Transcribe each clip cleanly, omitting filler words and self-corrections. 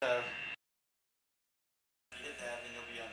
Get that, then you'll be on.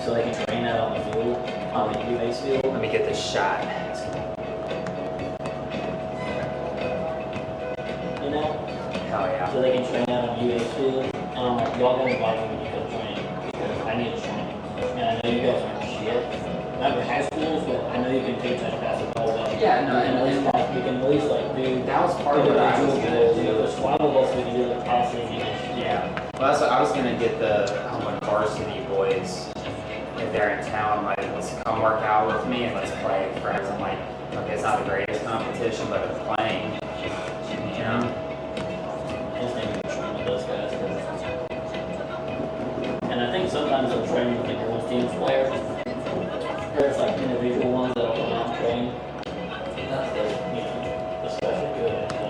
So they can train that on the field, on the UA's field. Let me get this shot. You know? Hell yeah. So they can train that on UA's field. And I'm like, y'all gotta invite me when you come train because I need to train. And I know you guys aren't shit. Not for high schools, but I know you can teach us basketball. But Yeah, no, and at least like you can at least like do that was part of what I was gonna do. There's 12 of us we can do the passing. Yeah. Well, that's what I was gonna get the varsity boys. If they're in town, like, let's come work out with me and let's play friends. I'm like, okay, it's not the greatest competition, but it's playing, you know? I just think we can train with those guys. And I think sometimes they'll train with the girls' team's players. There's like individual ones that'll come out and train. That's the, you know, especially good at that.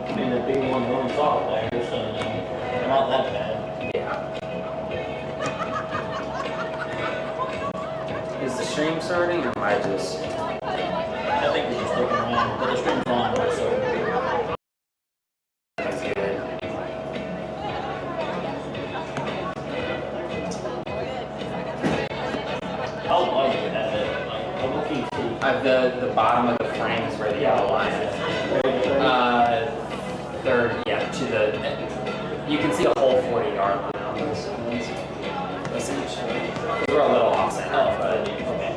I mean, the big one women's soccer players, so you know, they're not that bad. Yeah. Is the stream starting or am I just... I think we're just looking around, but the stream's on, so. That's good. How wide do you have it? Like, I will keep seeing. The bottom of the frame is where the yellow line is. Third, yeah, to the... You can see the whole 40-yard line on those ones. Essentially. We're a little off center, but... Okay.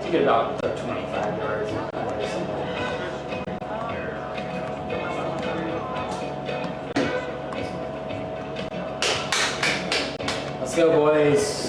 You get about 25 yards. Let's go, boys.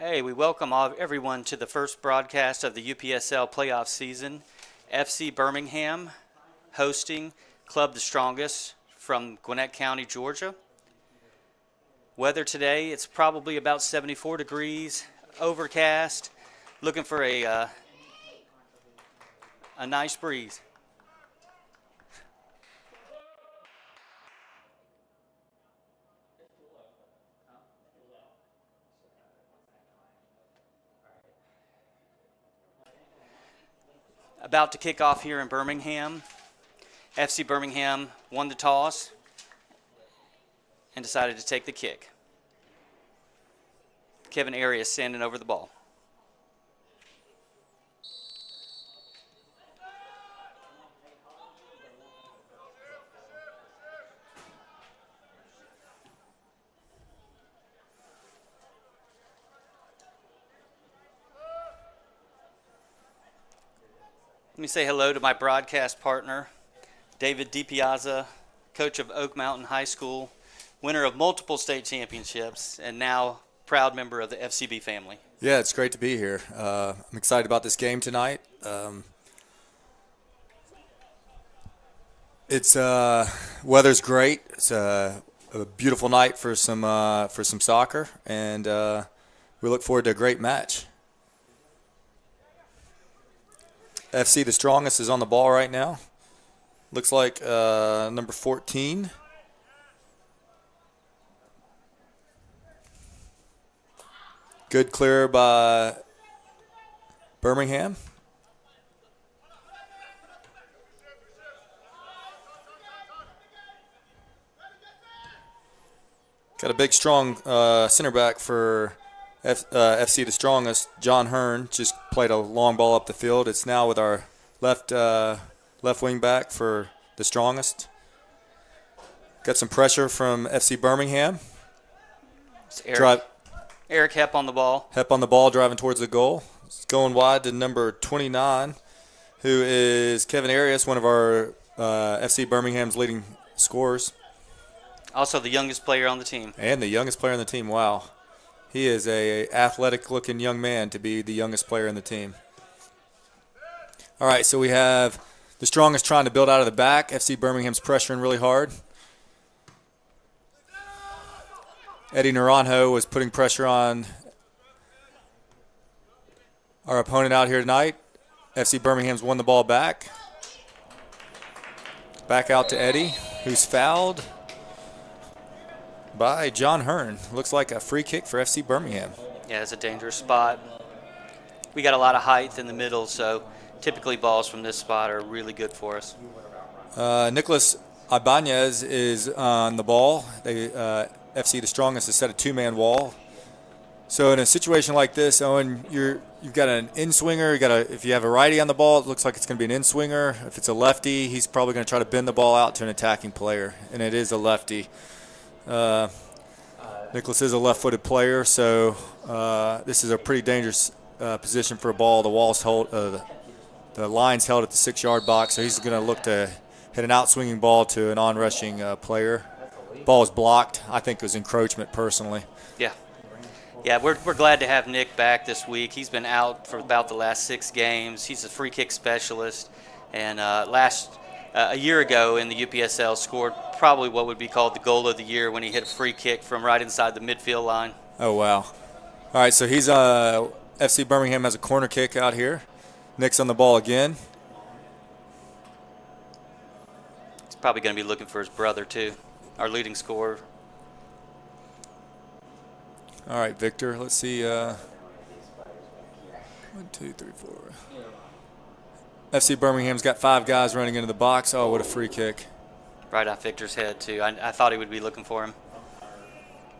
Hey, we welcome everyone to the first broadcast of the UPSL playoff season. FC Birmingham hosting Club the Strongest from Gwinnett County, Georgia. Weather today, it's probably about 74 degrees, overcast, looking for a nice breeze. About to kick off here in Birmingham. FC Birmingham won the toss and decided to take the kick. Kevin Arias standing over the ball. Let me say hello to my broadcast partner, David DiPiazza, coach of Oak Mountain High School, winner of multiple state championships, and now proud member of the FCB family. Yeah, it's great to be here. I'm excited about this game tonight. It's weather's great. It's a beautiful night for some soccer, and we look forward to a great match. FC the Strongest is on the ball right now. Looks like number 14. Good clear by Birmingham. Got a big, strong center back for FC the Strongest. John Hearn just played a long ball up the field. It's now with our left wing back for the Strongest. Got some pressure from FC Birmingham. It's Eric Hepp on the ball. Hepp on the ball, driving towards the goal. It's going wide to number 29, who is Kevin Arias, one of our FC Birmingham's leading scorers. Also the youngest player on the team. And the youngest player on the team. Wow. He is a athletic-looking young man to be the youngest player in the team. All right, so we have the Strongest trying to build out of the back. FC Birmingham's pressuring really hard. Eddie Naranjo was putting pressure on our opponent out here tonight. FC Birmingham's won the ball back. Back out to Eddie, who's fouled by John Hearn. Looks like a free kick for FC Birmingham. Yeah, it's a dangerous spot. We got a lot of height in the middle, so typically balls from this spot are really good for us. Nicholas Ibanez is on the ball. FC the Strongest has set a two-man wall. So in a situation like this, Owen, you've got an in-swinger. If you have a righty on the ball, it looks like it's going to be an in-swinger. If it's a lefty, he's probably going to try to bend the ball out to an attacking player, and it is a lefty. Nicholas is a left-footed player, so this is a pretty dangerous position for a ball. The wall's held, the line's held at the 6-yard box, so he's going to look to hit an out-swinging ball to an on-rushing player. Ball is blocked. I think it was encroachment personally. Yeah, we're glad to have Nick back this week. He's been out for about the last 6 games. He's a free kick specialist, and a year ago in the UPSL scored probably what would be called the goal of the year when he hit a free kick from right inside the midfield line. Oh, wow. All right, so he's FC Birmingham has a corner kick out here. Nick's on the ball again. He's probably going to be looking for his brother, too, our leading scorer. All right, Victor, let's see. 1, 2, 3, 4. FC Birmingham's got 5 guys running into the box. Oh, what a free kick. Right off Victor's head, too. I thought he would be looking for him.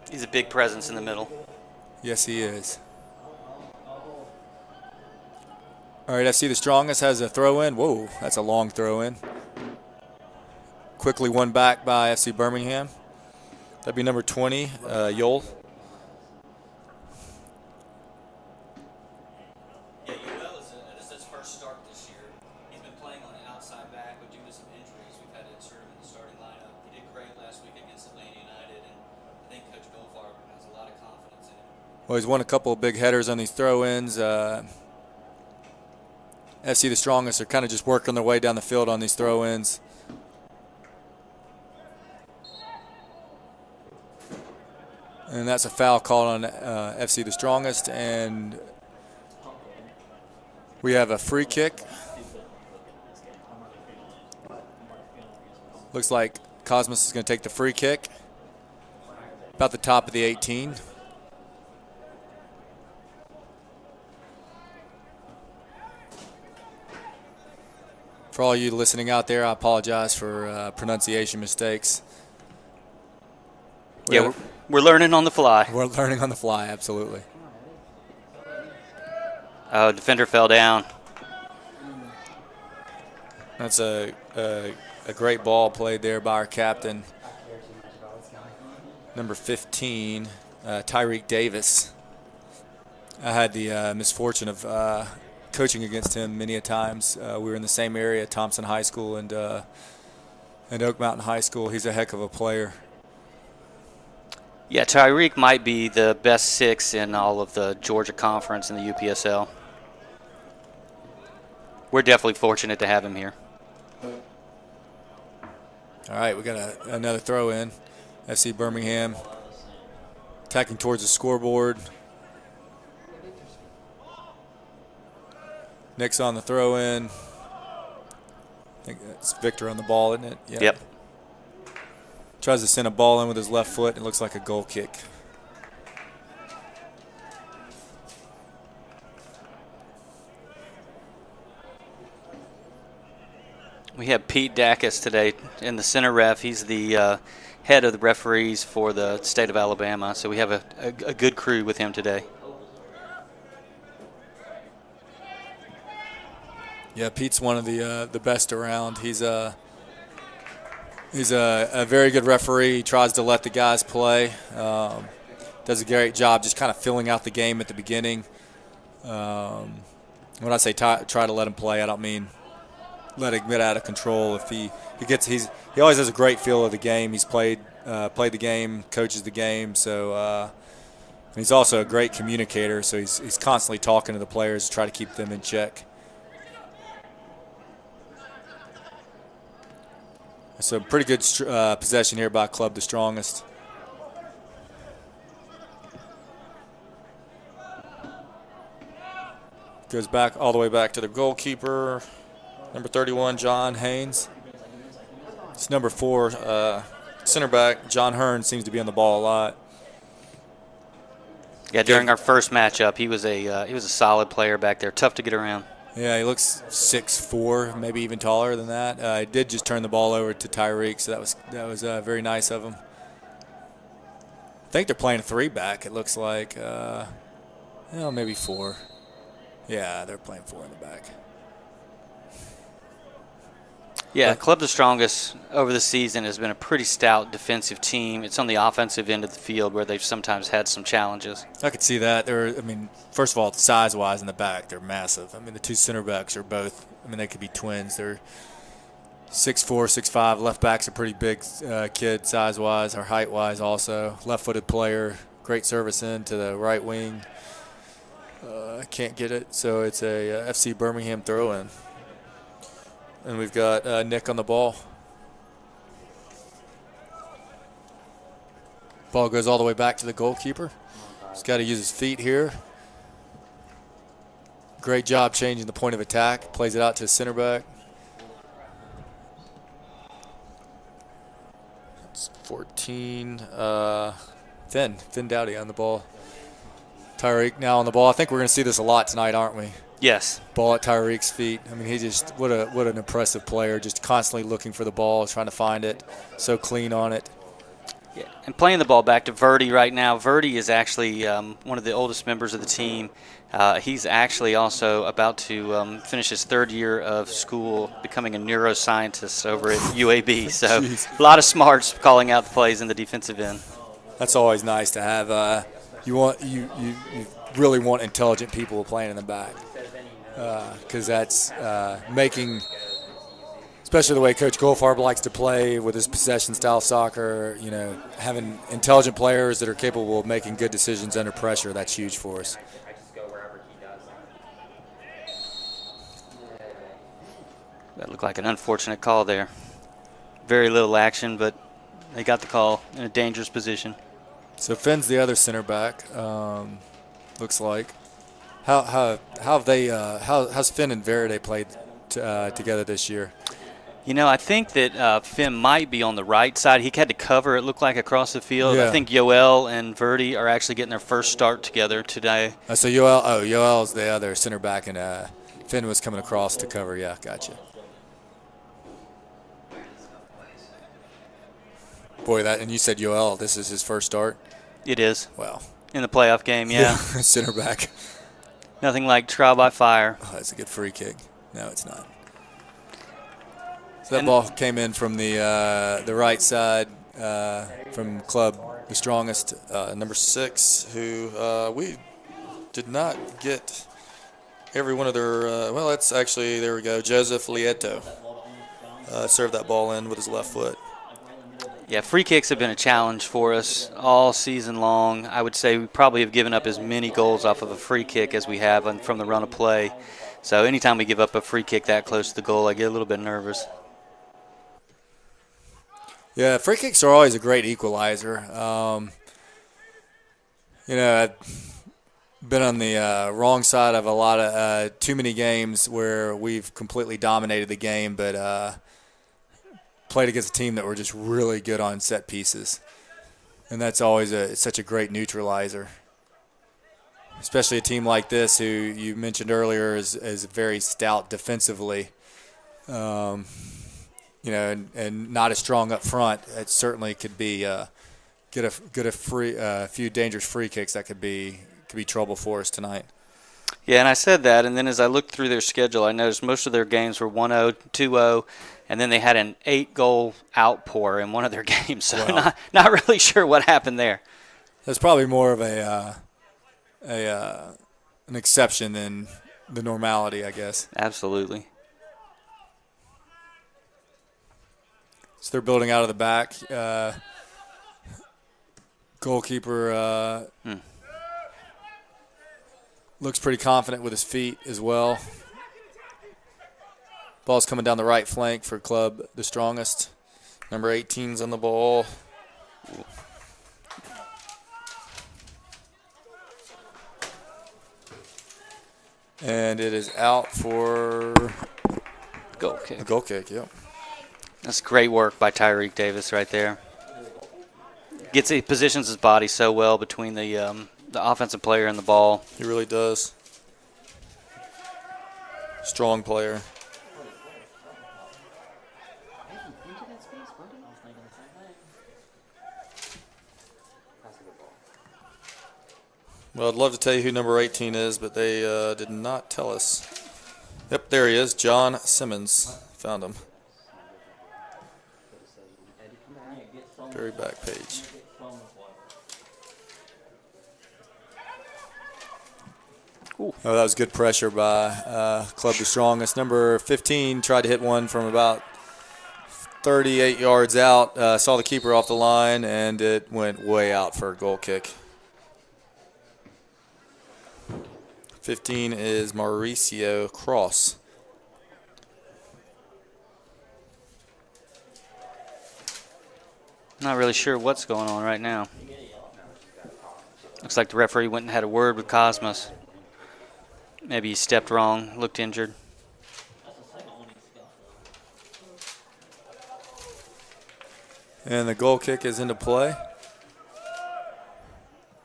He's a big presence in the middle. Yes, he is. All right, FC the Strongest has a throw-in. Whoa, that's a long throw-in. Quickly won back by FC Birmingham. That'd be number 20, Yole. Yeah, Yoel is his first start this year. He's been playing on the outside back, but due to some injuries, we've had to insert him in the starting lineup. He did great last week against Atlanta United, and I think Coach Goldfarb has a lot of confidence in him. Well, he's won a couple of big headers on these throw-ins. FC the Strongest are kind of just working their way down the field on these throw-ins. And that's a foul called on FC the Strongest, and we have a free kick. Looks like Cosmos is going to take the free kick. About the top of the 18. For all you listening out there, I apologize for pronunciation mistakes. Yeah, we're learning on the fly. We're learning on the fly, absolutely. Oh, defender fell down. That's a great ball played there by our captain, number 15, Tyreek Davis. I had the misfortune of coaching against him many a times. We were in the same area, Thompson High School and Oak Mountain High School. He's a heck of a player. Yeah, Tyreek might be the best 6 in all of the Georgia Conference in the UPSL. We're definitely fortunate to have him here. All right, we got another throw in. FC Birmingham attacking towards the scoreboard. Nick's on the throw in. I think that's Victor on the ball, isn't it? Yeah. Yep. Tries to send a ball in with his left foot. It looks like a goal kick. We have Pete Dacus today in the center ref. He's the head of the referees for the state of Alabama, so we have a good crew with him today. Yeah, Pete's one of the best around. He's a very good referee. He tries to let the guys play. Does a great job just kind of filling out the game at the beginning. When I say try to let him play, I don't mean let him get out of control. If he always has a great feel of the game. He's played the game, coaches the game. So he's also a great communicator. So he's constantly talking to the players to try to keep them in check. So pretty good possession here by Club the Strongest. Goes back all the way back to the goalkeeper, number 31, John Haynes. It's number 4, center back, John Hearn, seems to be on the ball a lot. Yeah, during our first matchup, he was a solid player back there, tough to get around. Yeah, he looks 6'4", maybe even taller than that. He did just turn the ball over to Tyreek, so that was very nice of him. I think they're playing 3 back. It looks like, maybe 4. Yeah, they're playing 4 in the back. Yeah, Club the Strongest over the season has been a pretty stout defensive team. It's on the offensive end of the field where they've sometimes had some challenges. I could see that. First of all, size-wise in the back, they're massive. The 2 center backs are both, they could be twins. They're 6'4", 6'5". Left backs are pretty big kid size-wise or height-wise also. Left-footed player, great service in to the right wing. Can't get it, so it's a FC Birmingham throw-in. And we've got Nick on the ball. Ball goes all the way back to the goalkeeper. He's got to use his feet here. Great job changing the point of attack. Plays it out to his center back. It's 14. Finn Dowdy on the ball. Tyreek now on the ball. I think we're going to see this a lot tonight, aren't we? Yes. Ball at Tyreek's feet. He just what an impressive player. Just constantly looking for the ball, trying to find it. So clean on it. Yeah, and playing the ball back to Verdi right now. Verdi is actually one of the oldest members of the team. He's actually also about to finish his 3rd year of school, becoming a neuroscientist over at UAB. So a lot of smarts calling out the plays in the defensive end. That's always nice to have. You really want intelligent people playing in the back. Because that's especially the way Coach Goldfarb likes to play with his possession style soccer. You know, having intelligent players that are capable of making good decisions under pressure, that's huge for us. I just go wherever he does. That looked like an unfortunate call there. Very little action, but they got the call in a dangerous position. So Finn's the other center back. Looks like. How's Finn and Verade played together this year? You know, I think that Finn might be on the right side. He had to cover, it looked like, across the field. Yeah. I think Yoel and Verdi are actually getting their first start together today. So Yoel's the other center back, and Finn was coming across to cover. Yeah, gotcha. Boy, and you said Yoel, this is his first start? It is. Wow. In the playoff game, yeah. Center back. Nothing like trial by fire. Oh, that's a good free kick. No, it's not. So that ball came in from the right side from Club the Strongest, number 6, who we did not get every one of their well, that's actually, there we go, Joseph Lieto served that ball in with his left foot. Yeah, free kicks have been a challenge for us all season long. I would say we probably have given up as many goals off of a free kick as we have from the run of play. So anytime we give up a free kick that close to the goal, I get a little bit nervous. Yeah, free kicks are always a great equalizer. You know, I've been on the wrong side of a lot of too many games where we've completely dominated the game, but played against a team that were just really good on set pieces. And that's always such a great neutralizer. Especially a team like this who you mentioned earlier is very stout defensively. You know, and not as strong up front. It certainly could be get a few dangerous free kicks that could be trouble for us tonight. Yeah, and I said that, and then as I looked through their schedule, I noticed most of their games were 1-0, 2-0, and then they had an 8-goal outpour in one of their games. So wow. not really sure what happened there. That's probably more of an exception than the normality, I guess. Absolutely. So they're building out of the back. Goalkeeper looks pretty confident with his feet as well. Ball's coming down the right flank for Club the Strongest. Number 18's on the ball. And it is out for Goal kick. a goal kick, yep. That's great work by Tyreek Davis right there. He positions his body so well between the offensive player and the ball. He really does. Strong player. Well, I'd love to tell you who number 18 is, but they did not tell us. Yep, there he is, John Simmons. Found him. Very back page. Ooh. Oh, that was good pressure by Club the Strongest. Number 15 tried to hit one from about 38 yards out. Saw the keeper off the line, and it went way out for a goal kick. 15 is Mauricio Cross. Not really sure what's going on right now. Looks like the referee went and had a word with Cosmos. Maybe he stepped wrong, looked injured. And the goal kick is into play.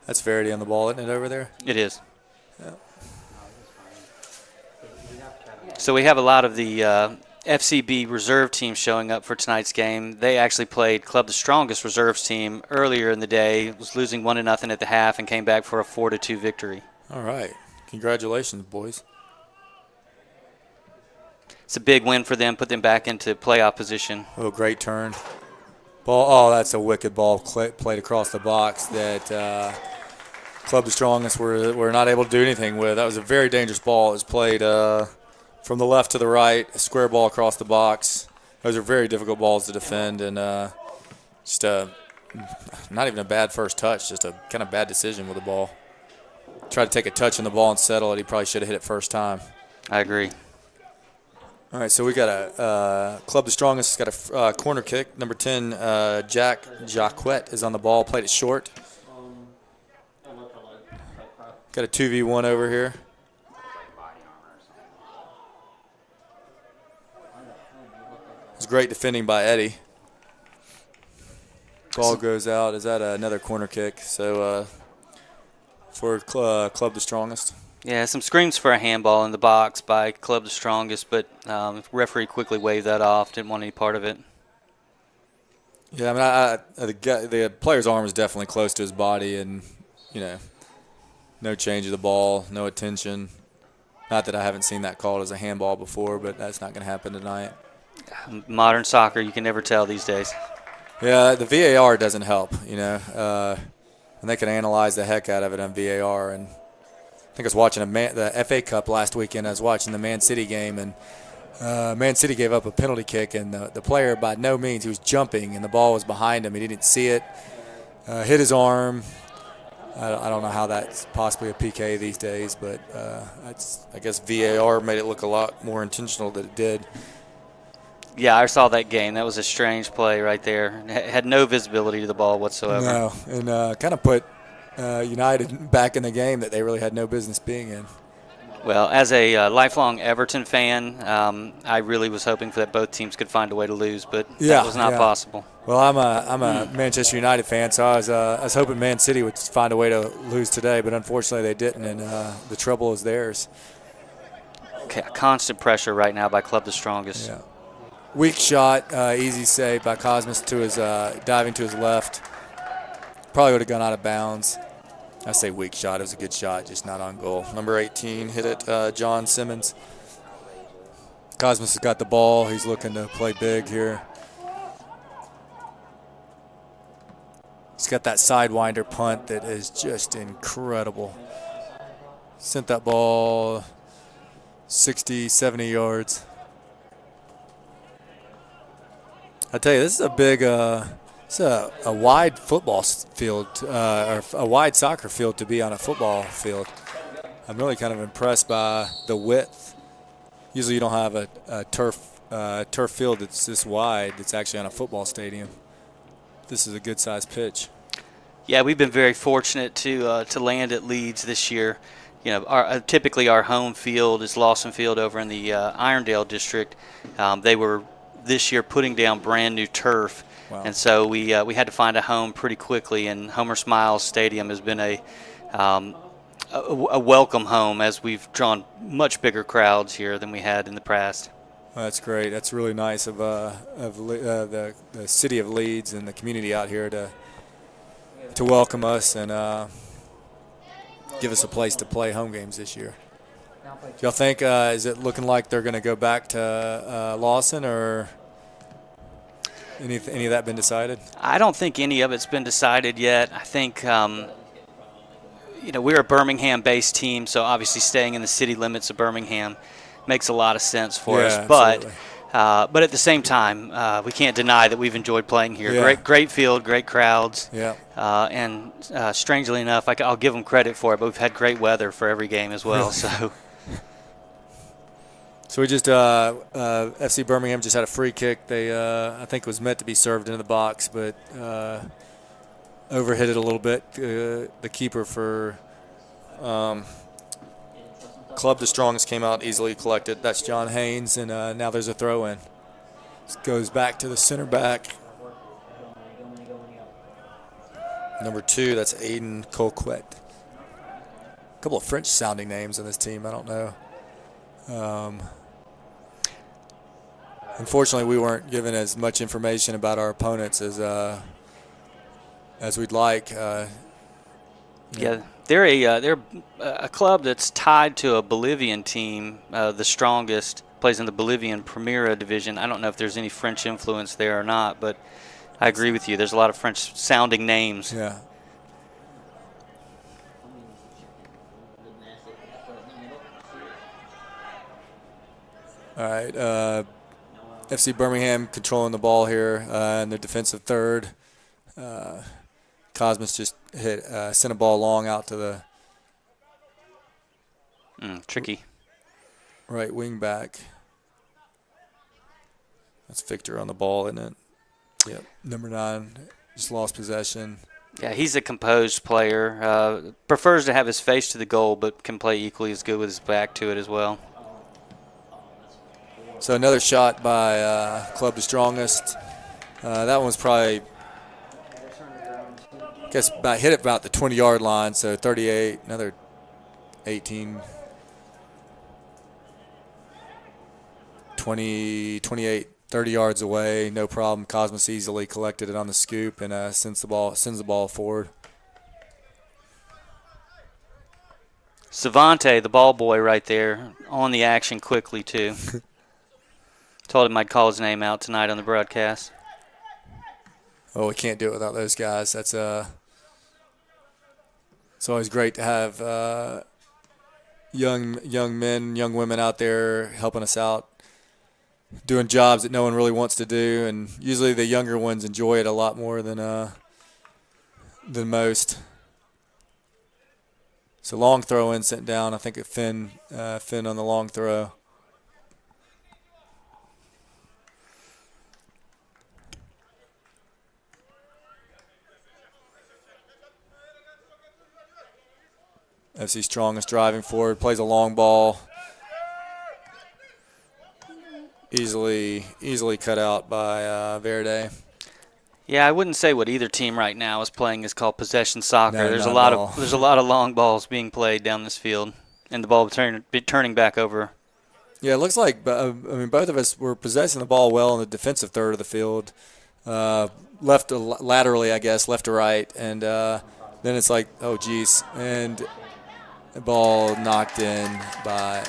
That's Verity on the ball, isn't it, over there? It is. Yeah. So we have a lot of the FCB reserve team showing up for tonight's game. They actually played Club the Strongest reserves team earlier in the day, was losing 1-0 at the half, and came back for a 4-2 victory. All right. Congratulations, boys. It's a big win for them, put them back into playoff position. Oh, great turn. Ball. Oh, that's a wicked ball played across the box that Club the Strongest were not able to do anything with. That was a very dangerous ball. It was played from the left to the right, a square ball across the box. those are very difficult balls to defend, and just not even a bad first touch, just a kind of bad decision with the ball. Tried to take a touch on the ball and settle it. He probably should have hit it first time. I agree. All right, so we got a Club the Strongest got a corner kick. Number 10, Jack Jacquet is on the ball. Played it short. Got a 2v1 over here. It's great defending by Eddie. Ball goes out. Is that another corner kick? So for Club the Strongest. Yeah, some screams for a handball in the box by Club the Strongest, but referee quickly waved that off. Didn't want any part of it. Yeah, I mean, the player's arm is definitely close to his body, and no change of the ball, no attention. Not that I haven't seen that called as a handball before, but that's not going to happen tonight. Modern soccer, you can never tell these days. Yeah, the VAR doesn't help, and they can analyze the heck out of it on VAR. And I think I was watching the FA Cup last weekend. I was watching the Man City game, and Man City gave up a penalty kick, and the player, by no means, he was jumping, and the ball was behind him. He didn't see it, hit his arm. I don't know how that's possibly a PK these days, but I guess VAR made it look a lot more intentional than it did. Yeah, I saw that game. That was a strange play right there. Had no visibility to the ball whatsoever. No, and kind of put United back in the game that they really had no business being in. Well, as a lifelong Everton fan, I really was hoping that both teams could find a way to lose, but that was not possible. Well, I'm a Manchester United fan, so I was hoping Man City would find a way to lose today, but unfortunately they didn't, and the trouble is theirs. Okay, constant pressure right now by Club the Strongest. Yeah. Weak shot, easy save by Cosmas to his diving to his left. Probably would have gone out of bounds. I say weak shot. It was a good shot, just not on goal. Number 18 hit it, John Simmons. Cosmas has got the ball. He's looking to play big here. He's got that sidewinder punt that is just incredible. Sent that ball 60, 70 yards. I tell you, this is a big, it's a wide football field, or a wide soccer field to be on a football field. I'm really kind of impressed by the width. Usually you don't have a turf field that's this wide that's actually on a football stadium. This is a good-sized pitch. Yeah, we've been very fortunate to land at Leeds this year. Typically our home field is Lawson Field over in the Irondale district. They were this year putting down brand new turf. Wow. And so we had to find a home pretty quickly, and Homer Smiles Stadium has been a welcome home as we've drawn much bigger crowds here than we had in the past. Well, that's great. That's really nice of the city of Leeds and the community out here to welcome us and give us a place to play home games this year. Do y'all think is it looking like they're going to go back to Lawson, or any of that been decided? I don't think any of it's been decided yet. I think we're a Birmingham-based team, so obviously staying in the city limits of Birmingham makes a lot of sense for us. Absolutely. But at the same time, we can't deny that we've enjoyed playing here. Yeah. Great field, great crowds. Yeah. And strangely enough, I'll give them credit for it, but we've had great weather for every game as well. Really? So we just FC Birmingham just had a free kick. They I think it was meant to be served into the box, but overhit it a little bit. The keeper for Club the Strongest came out easily collected. That's John Haynes, and now there's a throw in. This goes back to the center back. Number 2, that's Aiden Colquet. A couple of French sounding names on this team. I don't know. Unfortunately, we weren't given as much information about our opponents as we'd like. Yeah, they're a club that's tied to a Bolivian team. The Strongest plays in the Bolivian Primera division. I don't know if there's any French influence there or not, but I agree with you. There's a lot of French-sounding names. Yeah. All right. FC Birmingham controlling the ball here in the defensive third. Cosmos just sent a ball long out to the tricky right wing back. That's Victor on the ball, isn't it? Yep. Number 9 just lost possession. Yeah, he's a composed player. Prefers to have his face to the goal, but can play equally as good with his back to it as well. So another shot by Club the Strongest. That one was probably, I guess, hit it about the 20-yard line, so 38, another 18, 20, 28, 30 yards away, no problem. Cosmos easily collected it on the scoop and sends the ball forward. Savante, the ball boy right there, on the action quickly too. Told him I'd call his name out tonight on the broadcast. Oh, we can't do it without those guys. That's it's always great to have young men, young women out there helping us out, doing jobs that no one really wants to do, and usually the younger ones enjoy it a lot more than most. So long throw in sent down. I think Finn on the long throw. FC Strongest driving forward, plays a long ball. Easily cut out by Verde. Yeah, I wouldn't say what either team right now is playing is called possession soccer. No, there's not a lot at all. there's a lot of long balls being played down this field, and the ball turning back over. Yeah, it looks like both of us were possessing the ball well in the defensive third of the field, left laterally, I guess, left to right, and then it's like, oh geez, and the ball knocked in by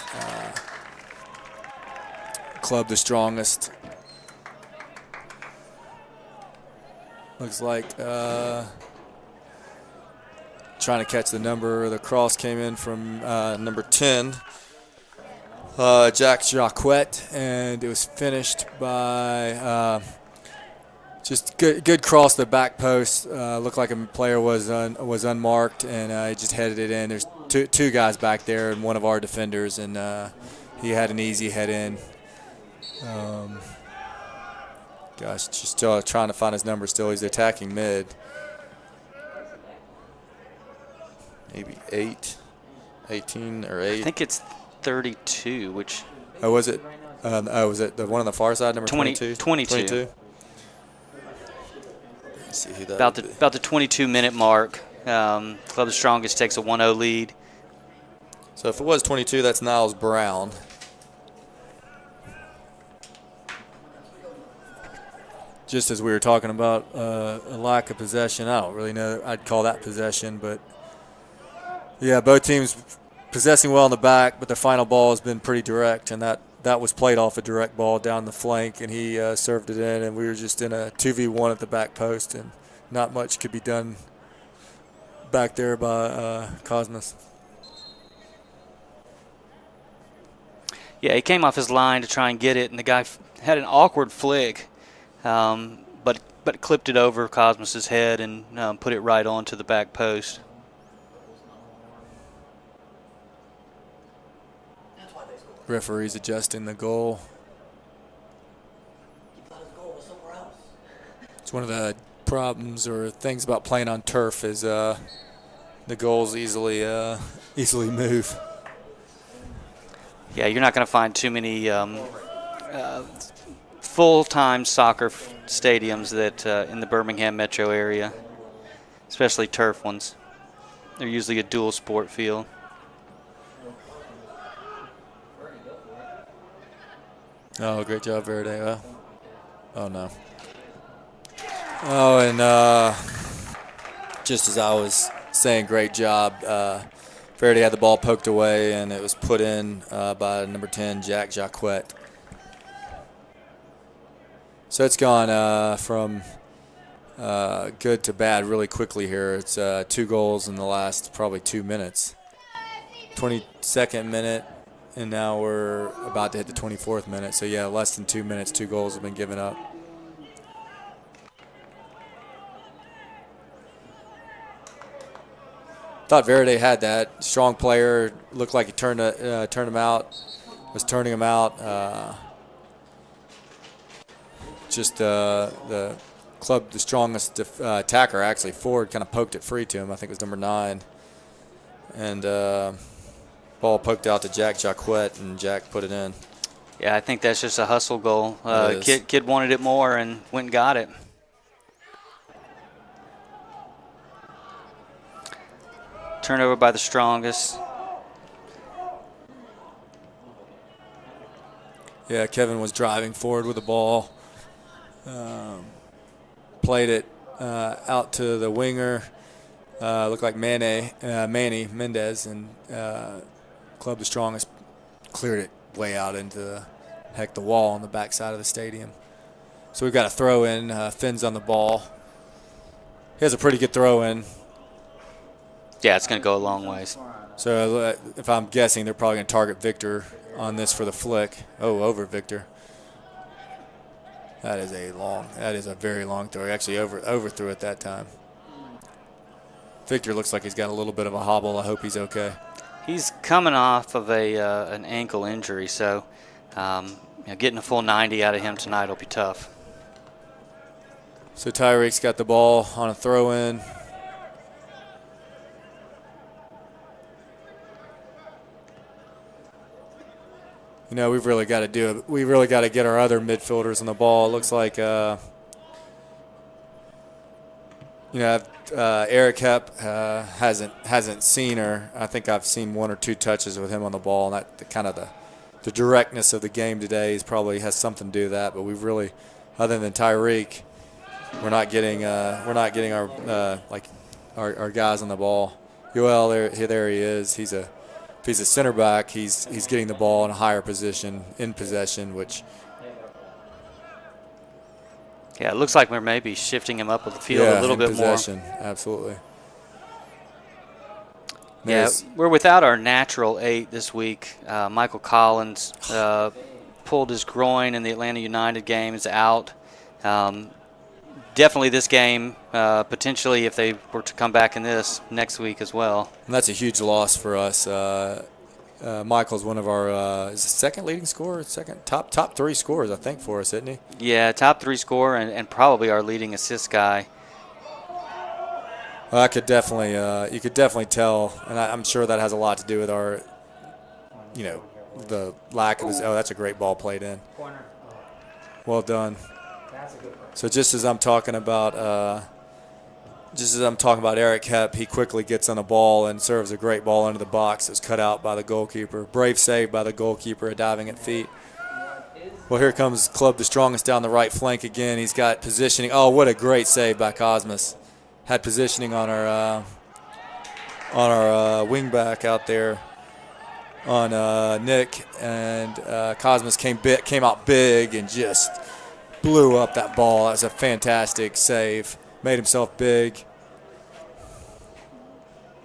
Club the Strongest. Looks like trying to catch the number. The cross came in from number 10, Jack Jacquet, and it was finished by just good cross to the back post. Looked like a player was unmarked, and he just headed it in. There's two guys back there and one of our defenders, and he had an easy head in. Just still trying to find his number still. He's attacking mid. Maybe 18 or 8. I think it's 32, which... Oh, was it? Was it the one on the far side, number 22? 22. Let's see who that About would be. the 22-minute mark. Club the Strongest takes a 1-0 lead. So if it was 22, that's Niles Brown. Just as we were talking about a lack of possession, I don't really know I'd call that possession, but yeah, both teams possessing well in the back, but their final ball has been pretty direct, and that was played off a direct ball down the flank, and he served it in, and we were just in a 2v1 at the back post, and not much could be done back there by Cosmos. Yeah, he came off his line to try and get it, and the guy had an awkward flick, but clipped it over Cosmos's head and put it right onto the back post. Referees adjusting the goal. It's one of the problems or things about playing on turf is the goals easily move. Yeah, you're not going to find too many full-time soccer stadiums that in the Birmingham metro area, especially turf ones. They're usually a dual sport field. Oh, great job, Verde. Oh, no. Oh, and just as I was saying, great job. Verde had the ball poked away, and it was put in by number 10, Jack Jacquet. So it's gone from good to bad really quickly here. It's 2 goals in the last probably 2 minutes. 22nd minute, and now we're about to hit the 24th minute. So, yeah, less than 2 minutes, 2 goals have been given up. Thought Verde had that. Strong player. Looked like he turned him out. Was turning him out. The club, the strongest attacker, actually, Ford, kind of poked it free to him. I think it was number 9. And ball poked out to Jack Jacquet, and Jack put it in. Yeah, I think that's just a hustle goal. Kid wanted it more and went and got it. Turnover by the strongest. Yeah, Kevin was driving forward with the ball. Played it out to the winger. Looked like Manny Mendez, and club the strongest cleared it way out into the wall on the backside of the stadium. So we've got a throw in. Finn's on the ball. He has a pretty good throw in. Yeah, it's going to go a long ways. So if I'm guessing, they're probably going to target Victor on this for the flick. Oh, over Victor. That is a very long throw. He actually overthrew it that time. Victor looks like he's got a little bit of a hobble. I hope he's okay. He's coming off of an ankle injury, so getting a full 90 out of him tonight will be tough. So Tyreek's got the ball on a throw-in. You know, we've really got to do it. We really got to get our other midfielders on the ball. It looks like, Eric Hepp hasn't seen her. I think I've seen 1 or 2 touches with him on the ball, and that the directness of the game today probably has something to do with that. But we've really, other than Tyreek, we're not getting our guys on the ball. Yoel, there he is. If he's a center back, he's getting the ball in a higher position in possession, which. Yeah, it looks like we're maybe shifting him up the field a little bit possession, more. Absolutely. Yeah, we're without our natural 8 this week. Michael Collins pulled his groin in the Atlanta United game, is out. Definitely this game, potentially if they were to come back in this next week as well. And that's a huge loss for us. Michael's one of our is the second leading scorer, top 3 scorers, I think, for us, isn't he? Yeah, top 3 scorer and probably our leading assist guy. Well, you could definitely tell, and I'm sure that has a lot to do with our, the lack of his. Oh, that's a great ball played in. Well done. So just as I'm talking about Eric Hepp, he quickly gets on the ball and serves a great ball into the box. It's cut out by the goalkeeper. Brave save by the goalkeeper, diving at feet. Well, here comes Club the Strongest down the right flank again. He's got positioning. Oh, what a great save by Cosmas. Had positioning on our wing back out there on Nick, and Cosmas came out big and just blew up that ball. That was a fantastic save. Made himself big.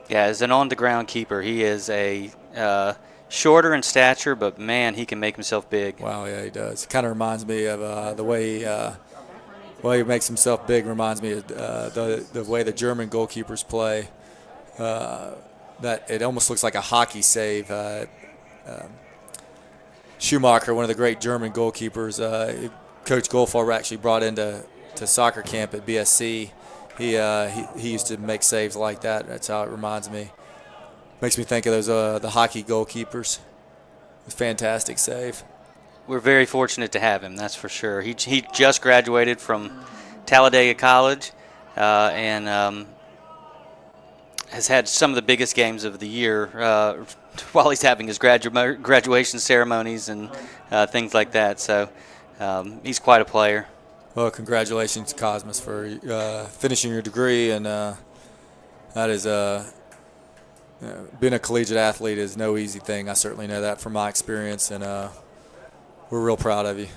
Yeah, as an on-the-ground keeper, he is a shorter in stature, but, man, he can make himself big. Wow, yeah, he does. Kind of reminds me of the way he makes himself big. Reminds me of the way the German goalkeepers play. That it almost looks like a hockey save. Schumacher, one of the great German goalkeepers, Coach Goldfarb actually brought into soccer camp at BSC. He used to make saves like that. That's how it reminds me. Makes me think of those the hockey goalkeepers. Fantastic save. We're very fortunate to have him, that's for sure. He just graduated from Talladega College and has had some of the biggest games of the year while he's having his graduation ceremonies and things like that. So he's quite a player. Well, congratulations, Cosmas, for finishing your degree, and that is being a collegiate athlete is no easy thing. I certainly know that from my experience, and we're real proud of you.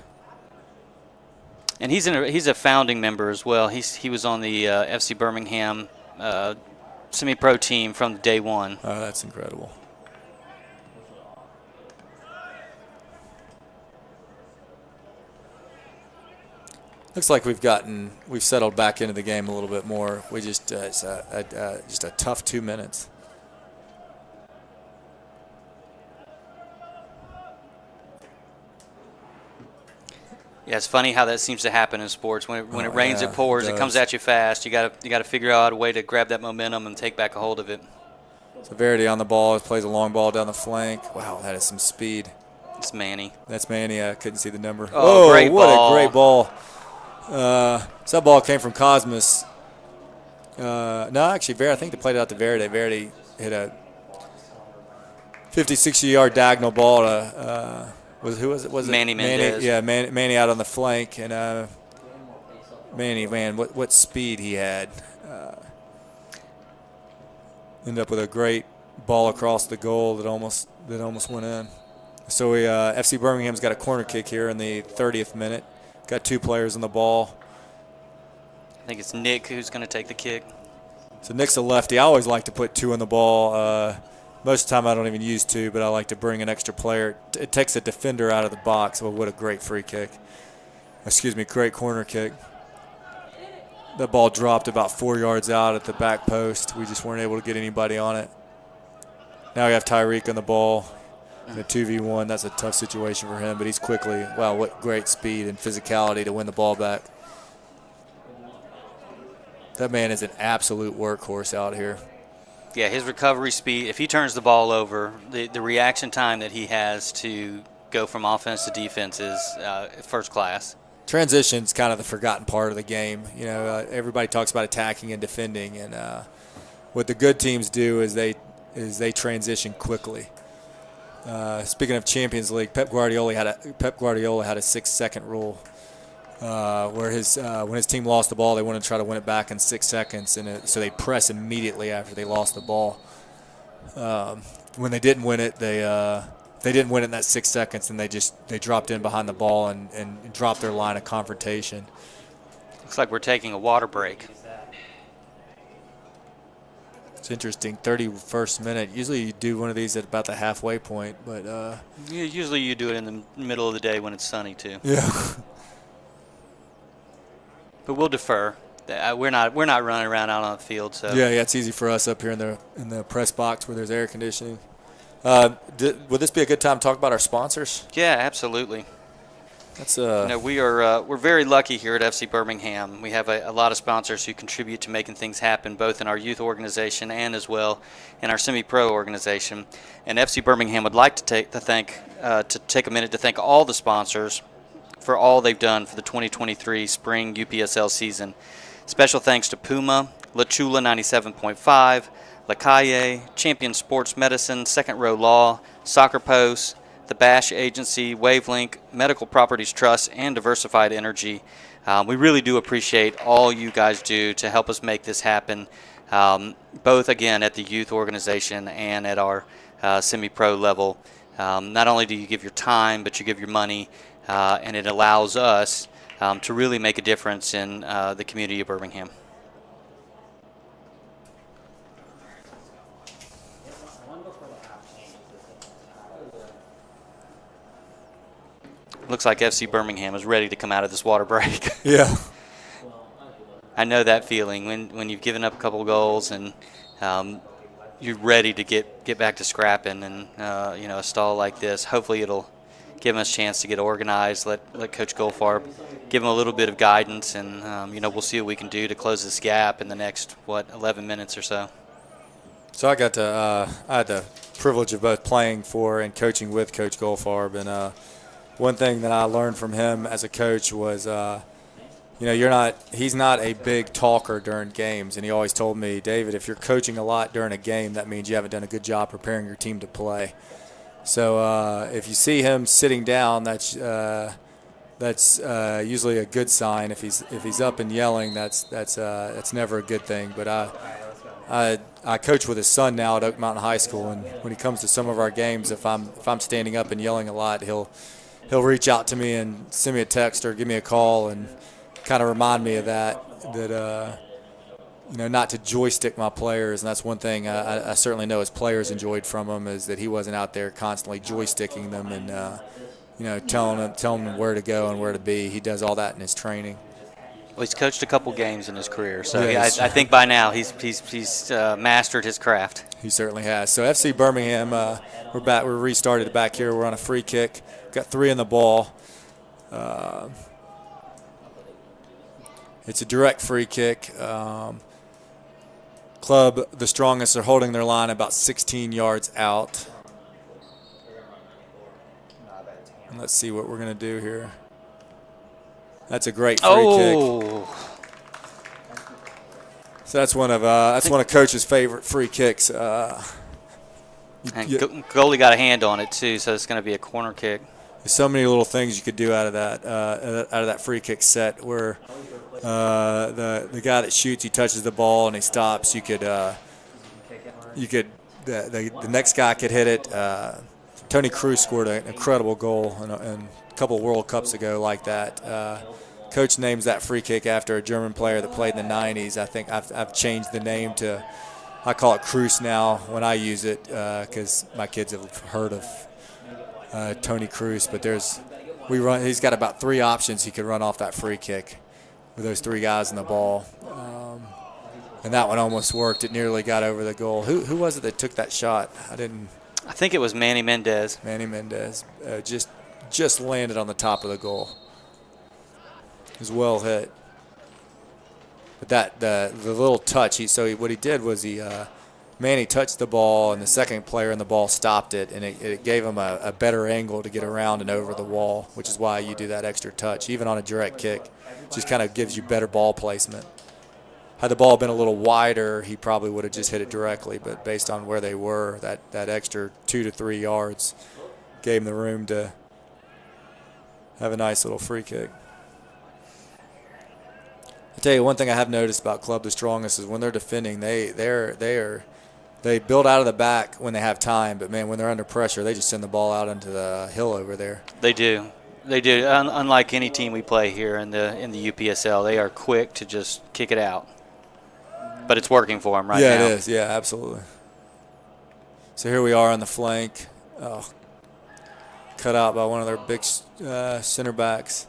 And he's a founding member as well. He was on the FC Birmingham semi-pro team from day one. Oh, that's incredible. Looks like we've settled back into the game a little bit more. We just it's just a tough 2 minutes. Yeah, it's funny how that seems to happen in sports. When it rains, yeah, it pours. it It comes does. at you fast. You got to figure out a way to grab that momentum and take back a hold of it. So Verity on the ball, plays a long ball down the flank. Wow, that is some speed. It's Manny. That's Manny. I couldn't see the number. Oh, great what ball. a great ball. So that ball came from Cosmos. No, actually, I think they played it out to Verity. Verity hit a 50, 60-yard diagonal ball to, who was it? Was Manny it? Mendez. Yeah, Manny out on the flank. And Manny, man, what speed he had. Ended up with a great ball across the goal that almost went in. So FC Birmingham's got a corner kick here in the 30th minute. Got 2 players on the ball. I think it's Nick who's going to take the kick. So Nick's a lefty. I always like to put 2 on the ball. Most of the time I don't even use 2, but I like to bring an extra player. It takes a defender out of the box. Well, what a great free kick. Great corner kick. The ball dropped about 4 yards out at the back post. We just weren't able to get anybody on it. Now we have Tyreek on the ball in a 2v1. That's a tough situation for him, but he's quickly, wow, what great speed and physicality to win the ball back. That man is an absolute workhorse out here. Yeah, his recovery speed, if he turns the ball over, the reaction time that he has to go from offense to defense is first class. Transition's kind of the forgotten part of the game. Everybody talks about attacking and defending, and what the good teams do is they transition quickly. Speaking of Champions League, Pep Guardiola had a 6-second rule, where when his team lost the ball, they wanted to try to win it back in 6 seconds, and so they press immediately after they lost the ball. When they didn't win it, they didn't win it in that 6 seconds, and they dropped in behind the ball and dropped their line of confrontation. Looks like we're taking a water break. It's interesting. 31st minute. Usually you do one of these at about the halfway point, but Usually you do it in the middle of the day when it's sunny too. yeah. But we'll defer. We're not running around out on the field, so Yeah, it's easy for us up here in the press box where there's air conditioning. Would this be a good time to talk about our sponsors? Yeah, absolutely. That's we're very lucky here at FC Birmingham. We have a lot of sponsors who contribute to making things happen, both in our youth organization and as well in our semi-pro organization. And FC Birmingham would like to take a minute to thank all the sponsors for all they've done for the 2023 spring UPSL season. Special thanks to Puma, La Chula 97.5, La Calle, Champion Sports Medicine, Second Row Law, Soccer Post, the Bash Agency, Wavelink, Medical Properties Trust, and Diversified Energy. We really do appreciate all you guys do to help us make this happen, both, again, at the youth organization and at our semi-pro level. Not only do you give your time, but you give your money, and it allows us to really make a difference in the community of Birmingham. Looks like FC Birmingham is ready to come out of this water break. yeah. I know that feeling when you've given up a couple goals and you're ready to get back to scrapping, and a stall like this, hopefully it'll give us a chance to get organized. Let Coach Goldfarb give him a little bit of guidance, and we'll see what we can do to close this gap in the next 11 minutes or so. So I had the privilege of both playing for and coaching with Coach Goldfarb, and one thing that I learned from him as a coach was, he's not a big talker during games. And he always told me, David, if you're coaching a lot during a game, that means you haven't done a good job preparing your team to play. So if you see him sitting down, that's usually a good sign. If he's up and yelling, that's never a good thing. But I coach with his son now at Oak Mountain High School, and when he comes to some of our games, if I'm standing up and yelling a lot, he'll reach out to me and send me a text or give me a call and kind of remind me of that not to joystick my players. And that's one thing I certainly know his players enjoyed from him, is that he wasn't out there constantly joysticking them and telling them where to go and where to be. He does all that in his training. Well, he's coached a couple games in his career, so Yes. I think by now he's mastered his craft. He certainly has. So FC Birmingham, we're back. We're restarted back here. We're on a free kick. Got 3 in the ball. It's a direct free kick. Club, the strongest, are holding their line about 16 yards out. And let's see what we're going to do here. That's a great free kick. So that's one of Coach's favorite free kicks. And goalie got a hand on it too, so it's going to be a corner kick. There's so many little things you could do out of that free kick set. Where the guy that shoots, he touches the ball and he stops. The next guy could hit it. Tony Cruz scored an incredible goal in a couple World Cups ago like that. Coach names that free kick after a German player that played in the 90s. I think I've changed the name to, I call it Cruz now when I use it because my kids have heard of Tony Cruz. But he's got about 3 options he could run off that free kick with those 3 guys in the ball. And that one almost worked. It nearly got over the goal. Who was it that took that shot? I think it was Manny Mendez. Manny Mendez just landed on the top of the goal. It was well hit. But the little touch, what he did was Manny touched the ball, and the second player in the ball stopped it, and it gave him a better angle to get around and over the wall, which is why you do that extra touch, even on a direct kick. It just kind of gives you better ball placement. Had the ball been a little wider, he probably would have just hit it directly, but based on where they were, that extra 2 to 3 yards gave him the room to have a nice little free kick. I tell you one thing I have noticed about Club the Strongest is when they're defending, they build out of the back when they have time, but man, when they're under pressure, they just send the ball out into the hill over there. They do. Unlike any team we play here in the UPSL, they are quick to just kick it out. But it's working for them right now. Yeah, it is. Yeah, absolutely. So here we are on the flank. Oh, cut out by one of their big center backs.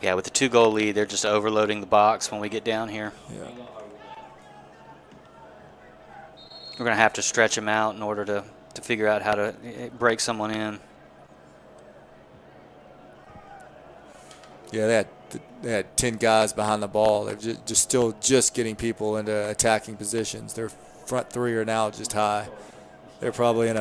Yeah, with the 2-goal lead, they're just overloading the box when we get down here. Yeah. We're going to have to stretch them out in order to figure out how to break someone in. Yeah, they had 10 guys behind the ball. They're just getting people into attacking positions. Their front 3 are now just high. They're probably in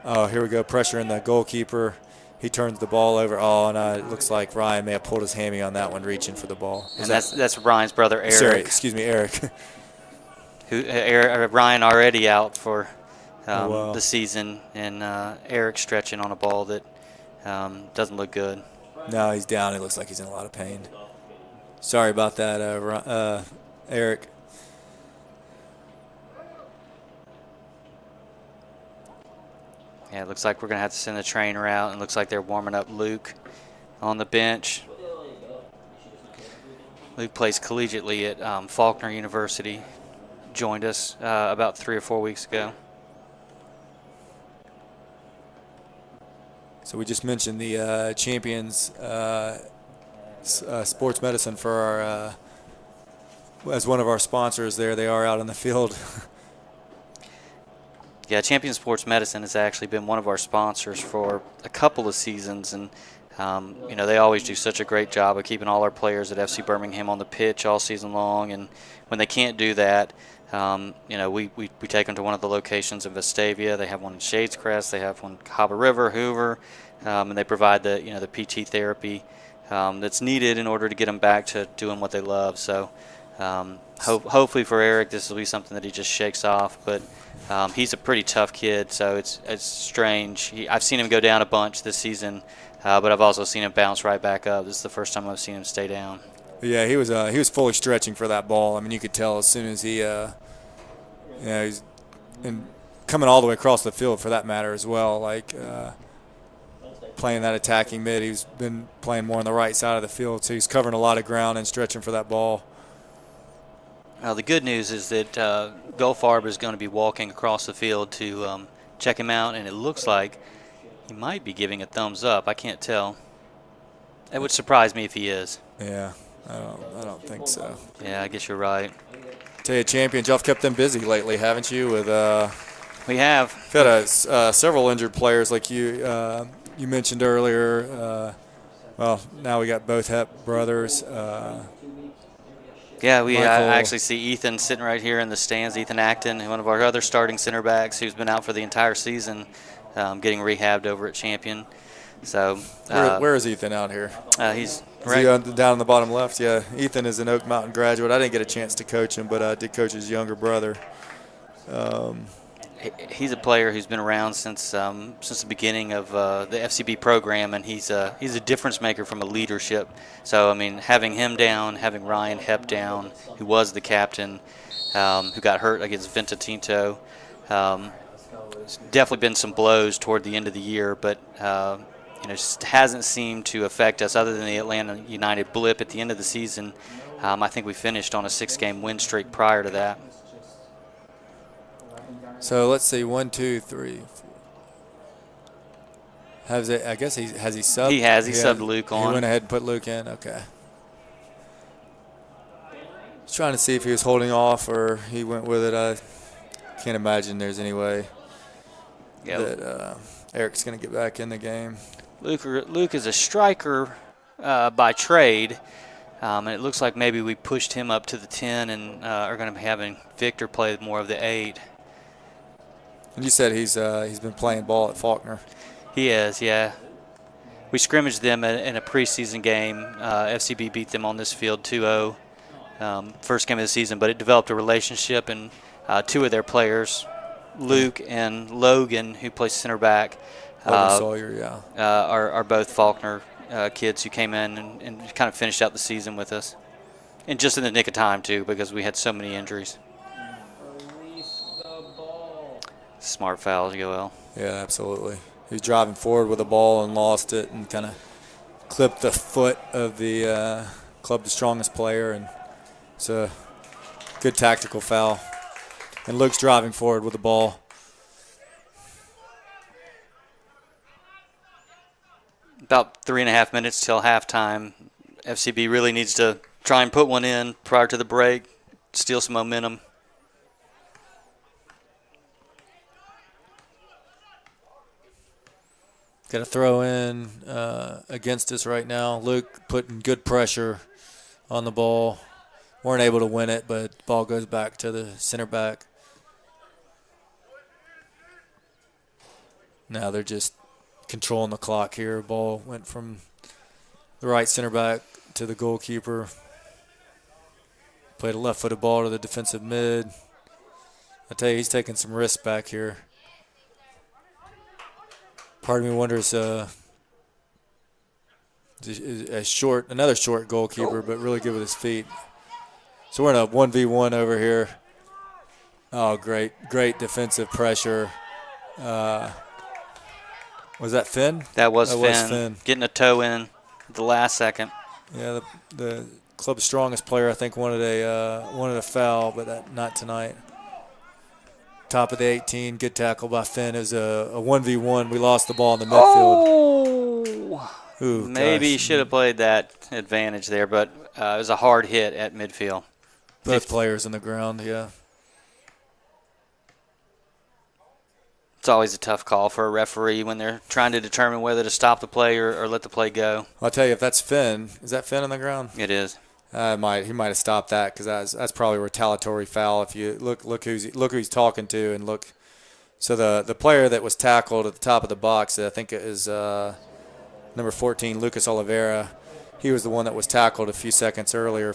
here we go, pressure in the goalkeeper. He turns the ball over. Oh, and it looks like Ryan may have pulled his hammy on that one, reaching for the ball. That's Ryan's brother, Eric. Sorry, excuse me, Eric. Ryan already out for the season, and Eric stretching on a ball that doesn't look good. No, he's down. It looks like he's in a lot of pain. Sorry about that, Eric. Yeah, it looks like we're going to have to send the trainer out. It looks like they're warming up Luke on the bench. Luke plays collegiately at Faulkner University. Joined us about 3 or 4 weeks ago. So we just mentioned the Champions Sports Medicine for our as one of our sponsors there. They are out in the field. Yeah, Champion Sports Medicine has actually been one of our sponsors for a couple of seasons, and they always do such a great job of keeping all our players at FC Birmingham on the pitch all season long. And when they can't do that, we take them to one of the locations in Vestavia. They have one in Shadescrest. They have one in Cobble River, Hoover, and they provide the PT therapy that's needed in order to get them back to doing what they love. So hopefully for Eric, this will be something that he just shakes off. But he's a pretty tough kid, so it's strange. I've seen him go down a bunch this season, but I've also seen him bounce right back up. This is the first time I've seen him stay down. Yeah, he was fully stretching for that ball. I mean, you could tell as soon as he's and coming all the way across the field for that matter as well. Like playing that attacking mid, he's been playing more on the right side of the field, so he's covering a lot of ground and stretching for that ball. The good news is that Goldfarb is going to be walking across the field to check him out, and it looks like he might be giving a thumbs up. I can't tell. It would surprise me if he is. Yeah. I don't think so. Yeah, I guess you're right. Tell you, champions, y'all have kept them busy lately, haven't you? With We have. we've had several injured players, like you mentioned earlier. Well, now we got both Hep brothers. Yeah, I Michael. actually see Ethan sitting right here in the stands. Ethan Acton, one of our other starting center backs, who's been out for the entire season, getting rehabbed over at Champion. So Where is Ethan out here? He's Is right. he down in the bottom left? Yeah, Ethan is an Oak Mountain graduate. I didn't get a chance to coach him, but I did coach his younger brother. He's a player who's been around since the beginning of the FCB program, and he's a difference maker from a leadership. So I mean, having him down, having Ryan Hep down, who was the captain, who got hurt against Venta Tinto. It's definitely been some blows toward the end of the year, but just hasn't seemed to affect us other than the Atlanta United blip at the end of the season. I think we finished on a 6-game win streak prior to that. So let's see, 1, 2, 3, 4. I guess has he subbed? He has. He subbed Luke on. He went ahead and put Luke in. Okay. Just trying to see if he was holding off or he went with it. I can't imagine there's any way that Eric's going to get back in the game. Luke is a striker by trade, and it looks like maybe we pushed him up to the 10 and are going to be having Victor play more of the 8. And you said he's been playing ball at Faulkner. He is, yeah. We scrimmaged them in a preseason game. FCB beat them on this field 2-0, first game of the season, but it developed a relationship, and 2 of their players, Luke and Logan, who plays center back, Sawyer, yeah. are both Faulkner kids who came in and kind of finished out the season with us. And just in the nick of time, too, because we had so many injuries. Smart foul, Yoel. Yeah, absolutely. He was driving forward with the ball and lost it and kind of clipped the foot of the club, the strongest player, and it's a good tactical foul. And Luke's driving forward with the ball. About 3.5 minutes till halftime. FCB really needs to try and put one in prior to the break, steal some momentum. Got to throw in against us right now. Luke putting good pressure on the ball. Weren't able to win it, but ball goes back to the center back. Now they're just controlling the clock here. Ball went from the right center back to the goalkeeper. Played a left-footed ball to the defensive mid. I tell you, he's taking some risks back here. Part of me wonders another short goalkeeper, but really good with his feet. So we're in a 1v1 over here. Oh, great defensive pressure. Was that Finn? That was Finn. Getting a toe in at the last second. Yeah, the club's strongest player, I think, wanted a foul, but not tonight. Top of the 18, good tackle by Finn. It was a 1v1. We lost the ball in the midfield. Ooh, maybe you should have played that advantage there, but it was a hard hit at midfield. Both players on the ground, yeah. It's always a tough call for a referee when they're trying to determine whether to stop the play or let the play go. I'll tell you, if that's Finn, is that Finn on the ground? It is. He might have stopped that because that's probably a retaliatory foul. If you look who he's talking to and look. So the player that was tackled at the top of the box, I think it is number 14, Lucas Oliveira. He was the one that was tackled a few seconds earlier,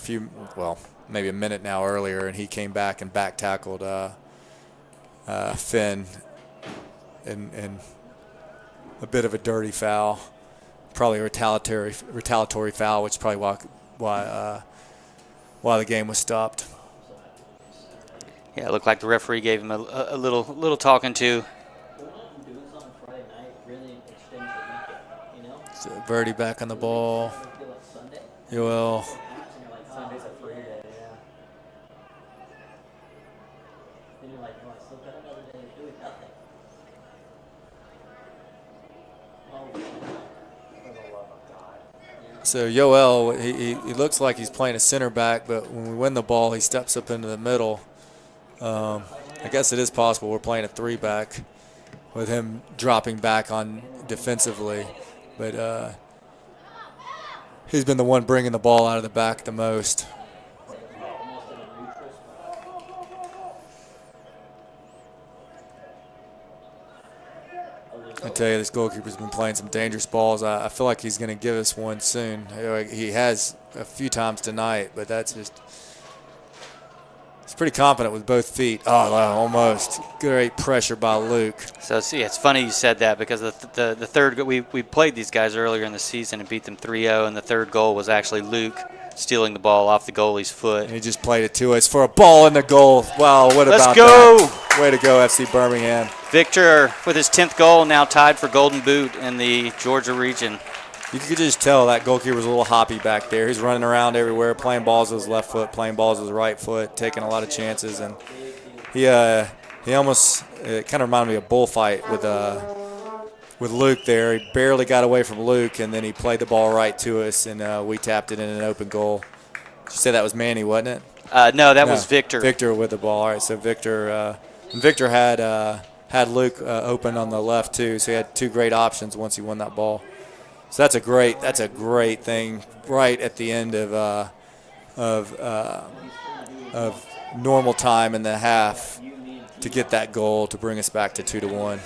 maybe a minute now earlier, and he came back and back tackled Finn in a bit of a dirty foul, probably a retaliatory foul, which is probably why the game was stopped. Yeah, it looked like the referee gave him a little talking to. So Verdi back on the ball. Yoel. So Yoel, he looks like he's playing a center back, but when we win the ball, he steps up into the middle. I guess it is possible we're playing a 3-back with him dropping back on defensively. But he's been the one bringing the ball out of the back the most. I tell you, this goalkeeper's been playing some dangerous balls. I feel like he's going to give us one soon. He has a few times tonight, but that's just – he's pretty confident with both feet. Oh, wow, almost. Great pressure by Luke. So, see, it's funny you said that because the third – we played these guys earlier in the season and beat them 3-0, and the third goal was actually Luke stealing the ball off the goalie's foot. And he just played it to us for a ball in the goal. Wow, what Let's about go. that? Way to go, FC Birmingham. Victor with his 10th goal, now tied for Golden Boot in the Georgia region. You could just tell that goalkeeper was a little hoppy back there. He's running around everywhere, playing balls with his left foot, playing balls with his right foot, taking a lot of chances. And he almost it kind of reminded me of a bullfight with Luke there. He barely got away from Luke, and then he played the ball right to us, and we tapped it in an open goal. Did you say that was Manny, wasn't it? No, that was Victor. Victor with the ball. All right, so Victor had Luke open on the left too, so he had two great options once he won that ball. So that's a great thing right at the end of normal time in the half to get that goal to bring us back to 2-1.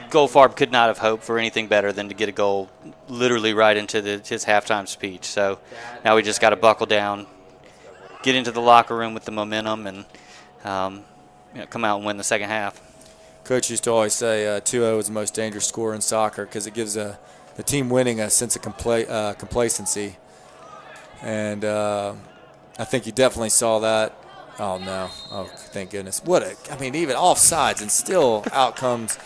Goldfarb could not have hoped for anything better than to get a goal literally right into his halftime speech. So now we just got to buckle down, get into the locker room with the momentum, and come out and win the second half. Coach used to always say 2-0 is the most dangerous score in soccer because it gives the team winning a sense of complacency. And I think you definitely saw that. Oh, no. Oh, thank goodness. Even offsides and still out comes.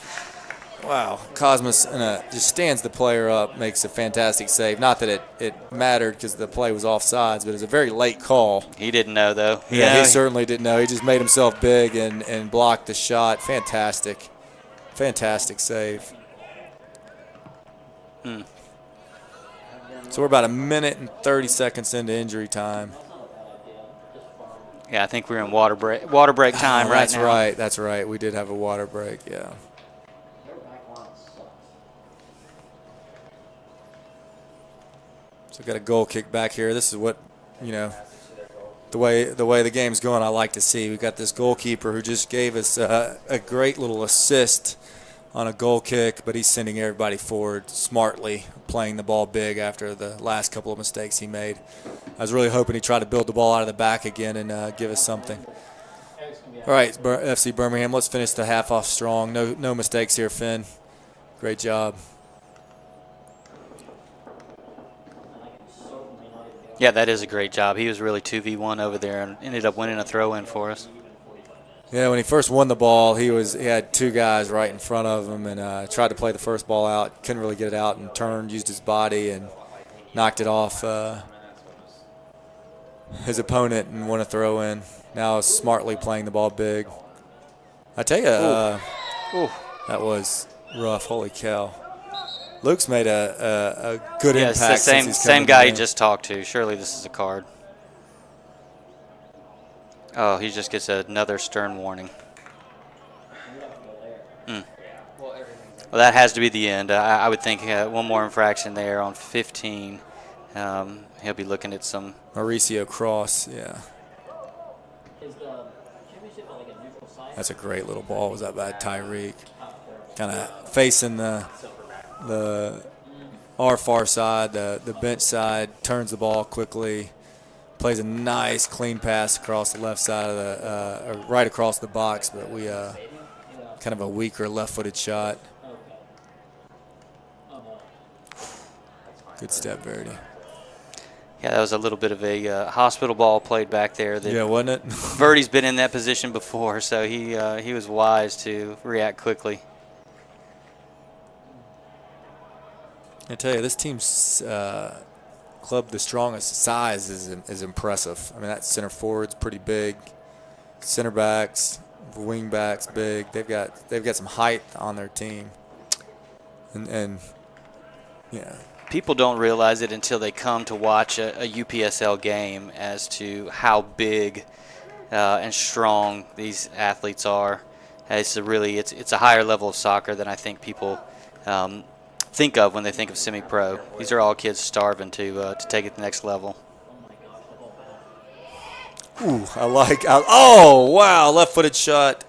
Wow. Cosmas just stands the player up, makes a fantastic save. Not that it mattered because the play was offsides, but it was a very late call. He didn't know, though. Yeah, he certainly didn't know. He just made himself big and blocked the shot. Fantastic. Fantastic save. So we're about 1 minute and 30 seconds into injury time. Yeah, I think we're in water break time right now. That's right. We did have a water break, yeah. So got a goal kick back here. This is what, the way the game's going, I like to see. We got this goalkeeper who just gave us a great little assist on a goal kick, but he's sending everybody forward smartly, playing the ball big after the last couple of mistakes he made. I was really hoping he tried to build the ball out of the back again and give us something. All right, FC Birmingham, let's finish the half off strong. No mistakes here, Finn. Great job. Yeah, that is a great job. He was really 2v1 over there and ended up winning a throw-in for us. Yeah, when he first won the ball, he had two guys right in front of him and tried to play the first ball out. Couldn't really get it out and turned, used his body and knocked it off his opponent and won a throw-in. Now smartly playing the ball big. I tell you, that was rough. Holy cow. Luke's made a good impact. It's the same guy he just talked to. Surely this is a card. Oh, he just gets another stern warning. Well, that has to be the end. I would think one more infraction there on 15. He'll be looking at some. Mauricio Cross, yeah. That's a great little ball. Was that by Tyreek? Kind of facing our far side, the bench side, turns the ball quickly. Plays a nice clean pass across the left side of or right across the box, but we kind of a weaker left-footed shot. Good step, Verdi. Yeah, that was a little bit of a hospital ball played back there. Yeah, wasn't it? Verdi's been in that position before, so he was wise to react quickly. I tell you, this team's club the strongest size is impressive. I mean, that center forward's pretty big. Center backs, wing backs, big. They've got some height on their team. And yeah. people don't realize it until they come to watch a UPSL game as to how big and strong these athletes are. It's a higher level of soccer than I think people think of when they think of semi-pro. These are all kids starving to take it to the next level. Ooh, oh, wow, left-footed shot.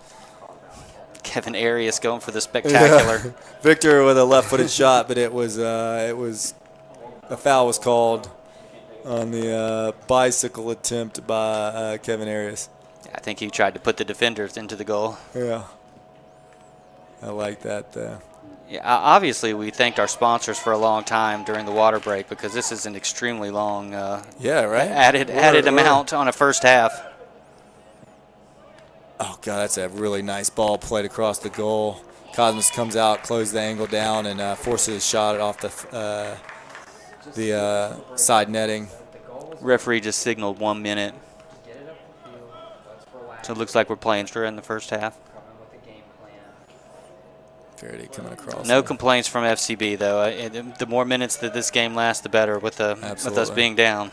Kevin Arias going for the spectacular. Yeah. Victor with a left-footed shot, but it was a foul was called on the bicycle attempt by Kevin Arias. I think he tried to put the defenders into the goal. Yeah, I like that. Yeah, obviously, we thanked our sponsors for a long time during the water break because this is an extremely long added amount on a first half. Oh, God, that's a really nice ball played across the goal. Cosmos comes out, closes the angle down, and forces a shot off the side netting. Referee just signaled 1 minute. So it looks like we're playing straight in the first half. Faraday coming across. No complaints from FCB, though. The more minutes that this game lasts, the better with us being down.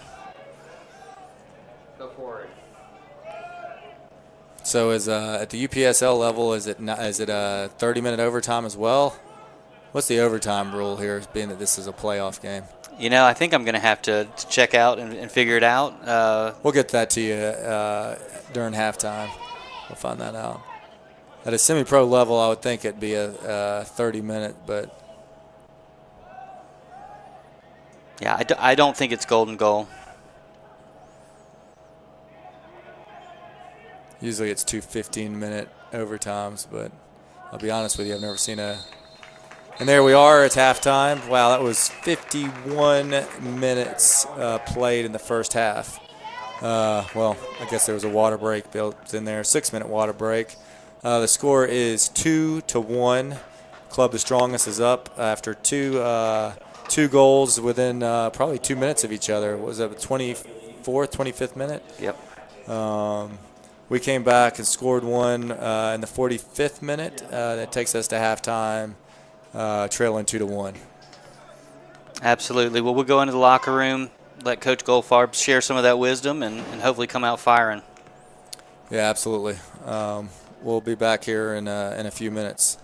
Go forward. So is at the UPSL level, is it a 30-minute overtime as well? What's the overtime rule here, being that this is a playoff game? You know, I think I'm going to have to check out and figure it out. We'll get that to you during halftime. We'll find that out. At a semi-pro level, I would think it'd be a 30-minute, but yeah, I don't think it's golden goal. usually it's 2 15-minute overtimes, but I'll be honest with you, I've never seen a. And there we are at halftime. Wow, that was 51 minutes played in the first half. Well, I guess there was a water break built in there, 6-minute water break. The score is 2-1. Club the Strongest is up after two goals within probably 2 minutes of each other. Was that the 24th, 25th minute? Yep. We came back and scored one in the 45th minute. That takes us to halftime, trailing 2-1. Absolutely. Well, we'll go into the locker room, let Coach Goldfarb share some of that wisdom, and hopefully come out firing. Yeah, absolutely. We'll be back here in a few minutes.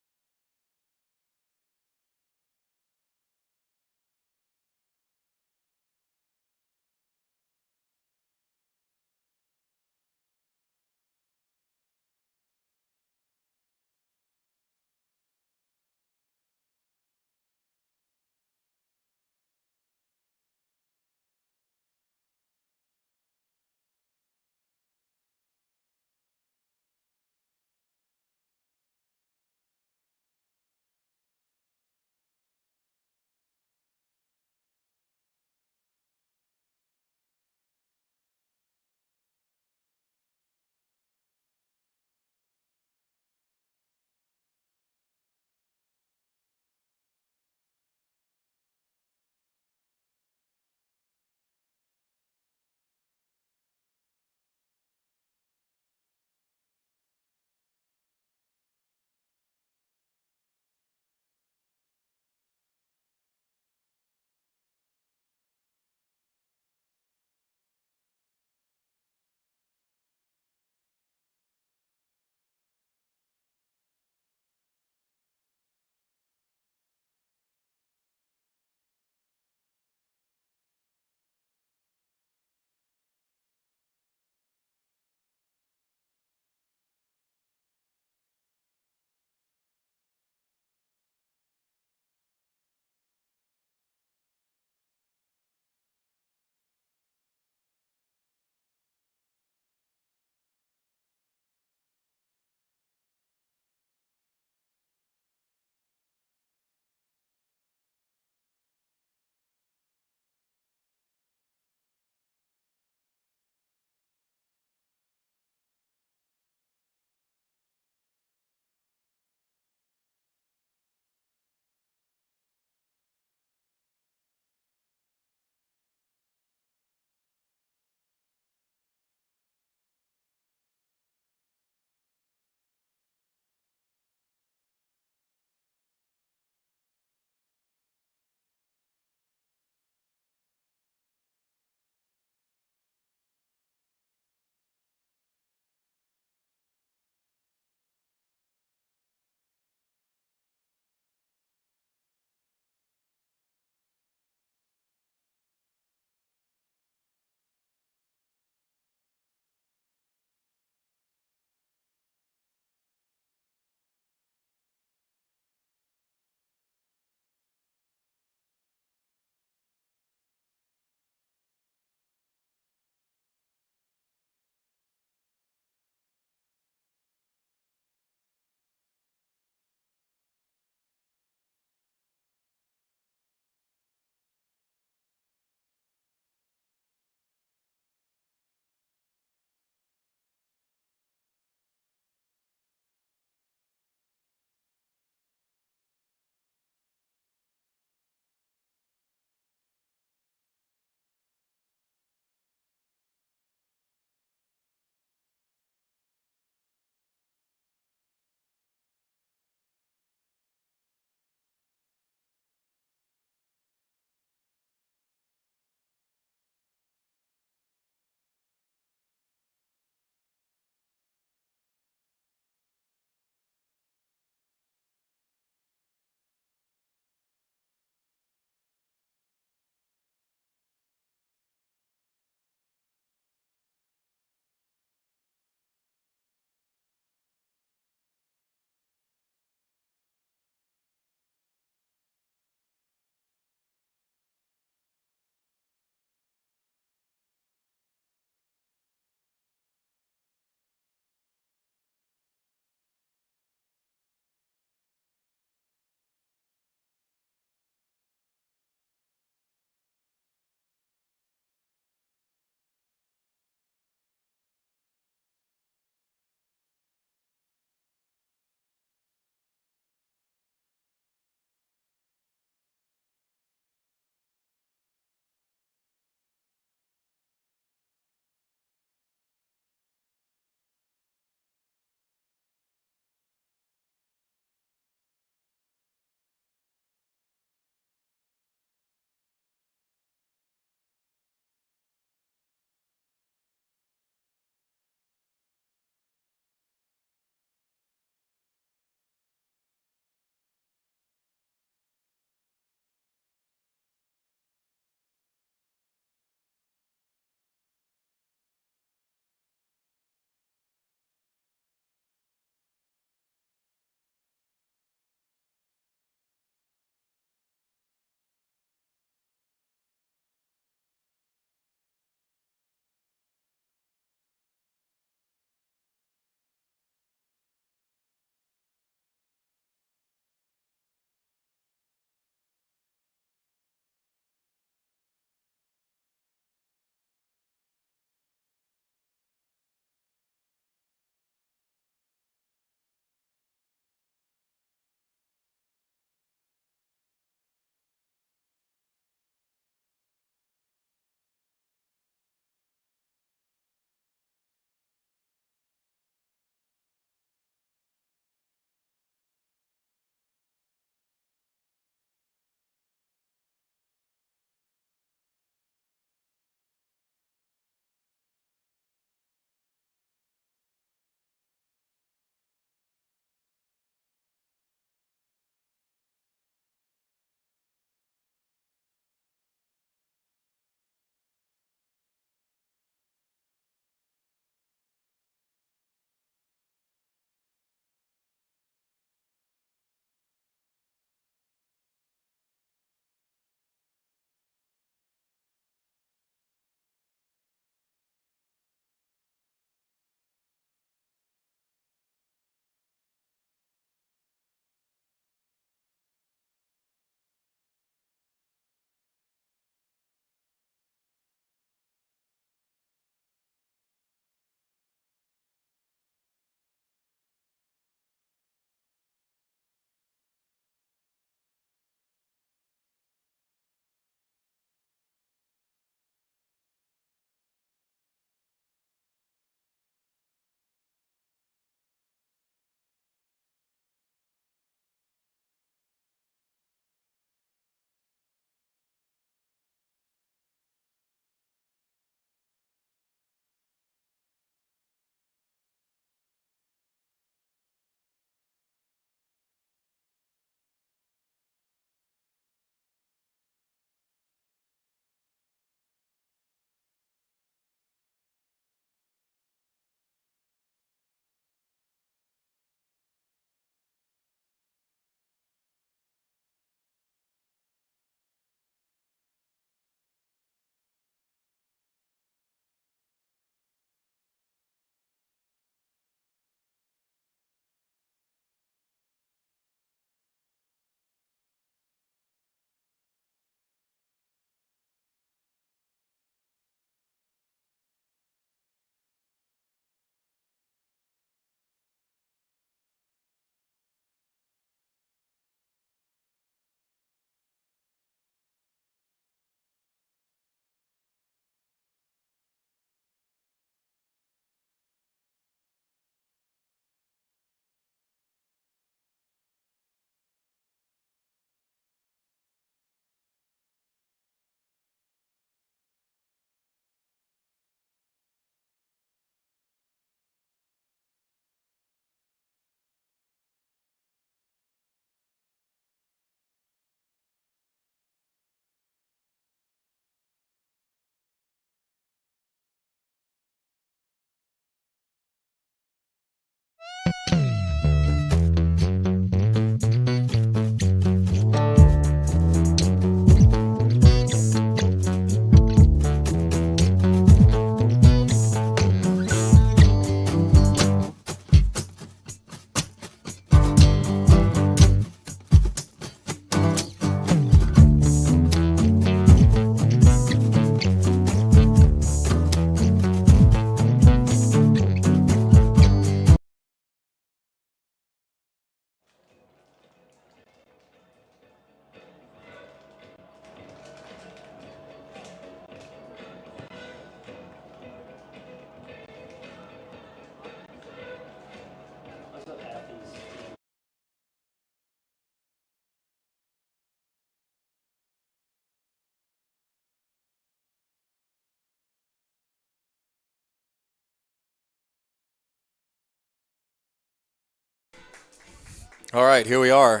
All right, here we are.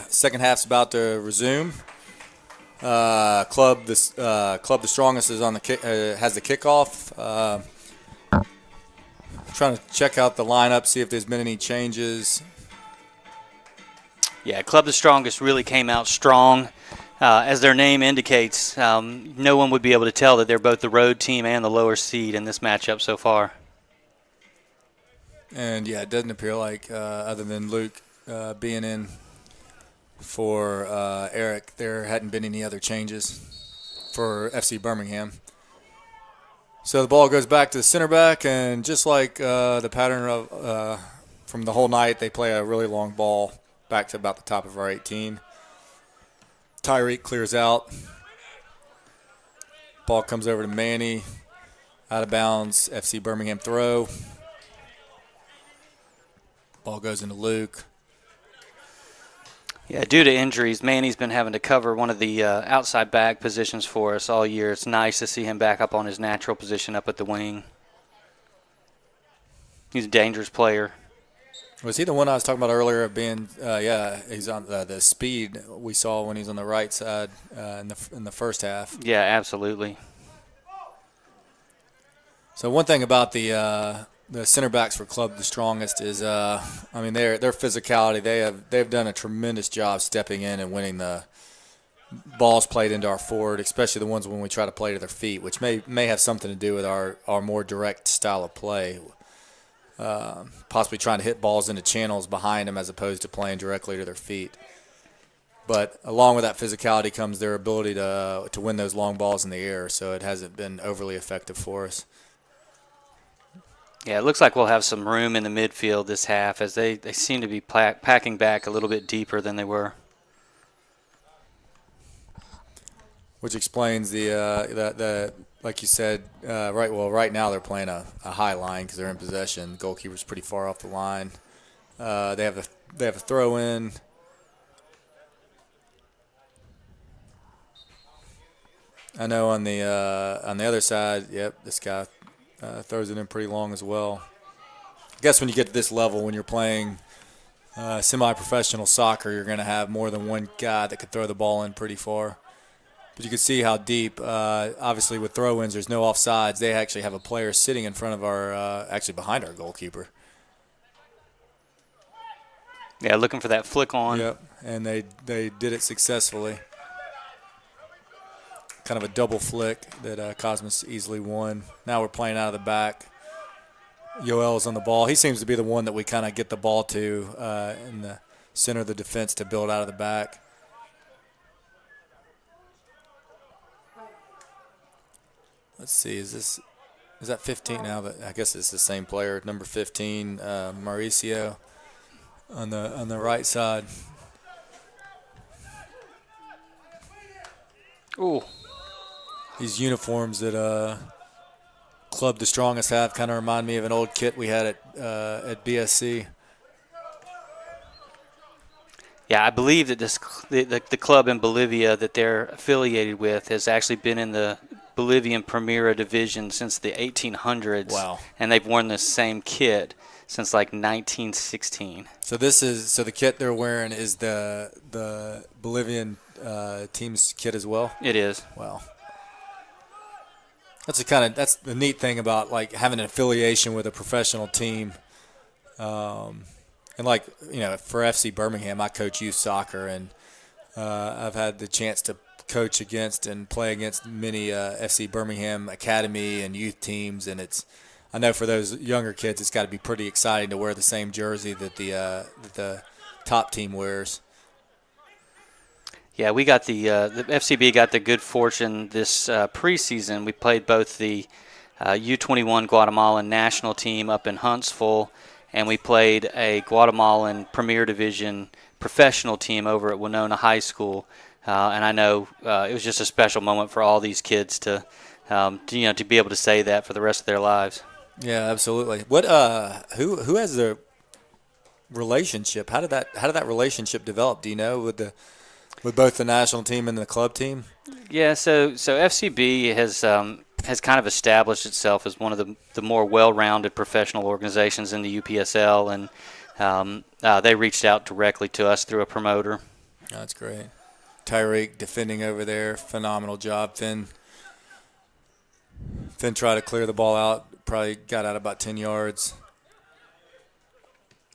Second half's about to resume. Club the strongest is on the has the kickoff. Trying to check out the lineup, see if there's been any changes. Yeah, Club the Strongest really came out strong. As their name indicates, no one would be able to tell that they're both the road team and the lower seed in this matchup so far. And yeah, it doesn't appear like other than Luke being in for Eric, there hadn't been any other changes for FC Birmingham. So the ball goes back to the center back, and just like the pattern of from the whole night, they play a really long ball back to about the top of our 18. Tyreek clears out. Ball comes over to Manny. Out of bounds, FC Birmingham throw. Ball goes into Luke. Yeah, due to injuries, Manny's been having to cover one of the outside back positions for us all year. It's nice to see him back up on his natural position up at the wing. He's a dangerous player. Was he the one I was talking about earlier of being, he's on the speed we saw when he's on the right side in the first half. Yeah, absolutely. So one thing about the center backs for Club the Strongest is, their physicality. They've done a tremendous job stepping in and winning the balls played into our forward, especially the ones when we try to play to their feet, which may have something to do with our more direct style of play. Possibly trying to hit balls into channels behind them as opposed to playing directly to their feet. But along with that physicality comes their ability to win those long balls in the air, so it hasn't been overly effective for us. Yeah, it looks like we'll have some room in the midfield this half as they seem to be packing back a little bit deeper than they were. Which explains the like you said, right now they're playing a high line because they're in possession. The goalkeeper's pretty far off the line. They have a throw in. I know on the other side, yep, this guy throws it in pretty long as well. I guess when you get to this level, when you're playing semi-professional soccer, you're going to have more than one guy that could throw the ball in pretty far. But you can see how deep, obviously with throw-ins, there's no offsides. They actually have a player sitting in front of actually behind our goalkeeper. Yeah, looking for that flick on. Yep, and they did it successfully. Kind of a double flick that Cosmos easily won. Now we're playing out of the back. Yoel's on the ball. He seems to be the one that we kind of get the ball to in the center of the defense to build out of the back. Let's see, is that 15 now? I guess it's the same player, number 15, Mauricio, on the right side. Ooh. These uniforms that Club the Strongest have kind of remind me of an old kit we had at BSC. Yeah, I believe that the club in Bolivia that they're affiliated with has actually been in the Bolivian Primera division since the 1800s. Wow. And they've worn this same kit since like 1916. So the kit they're wearing is the Bolivian team's kit as well? It is. Wow. That's the neat thing about like having an affiliation with a professional team. And like, for FC Birmingham, I coach youth soccer, and I've had the chance to coach against and play against many FC Birmingham academy and youth teams, and I know for those younger kids, it's got to be pretty exciting to wear the same jersey that the top team wears. Yeah, we got the FCB got the good fortune this preseason. We played both the U21 Guatemalan national team up in Huntsville, and we played a Guatemalan Premier Division professional team over at Winona High School. And I know it was just a special moment for all these kids to be able to say that for the rest of their lives. Yeah, absolutely. What who has the relationship? How did that relationship develop? Do you know with both the national team and the club team? Yeah, so FCB has kind of established itself as one of the more well-rounded professional organizations in the UPSL, and They reached out directly to us through a promoter. That's great. Tyreek defending over there, phenomenal job. Finn tried to clear the ball out, probably got out about 10 yards.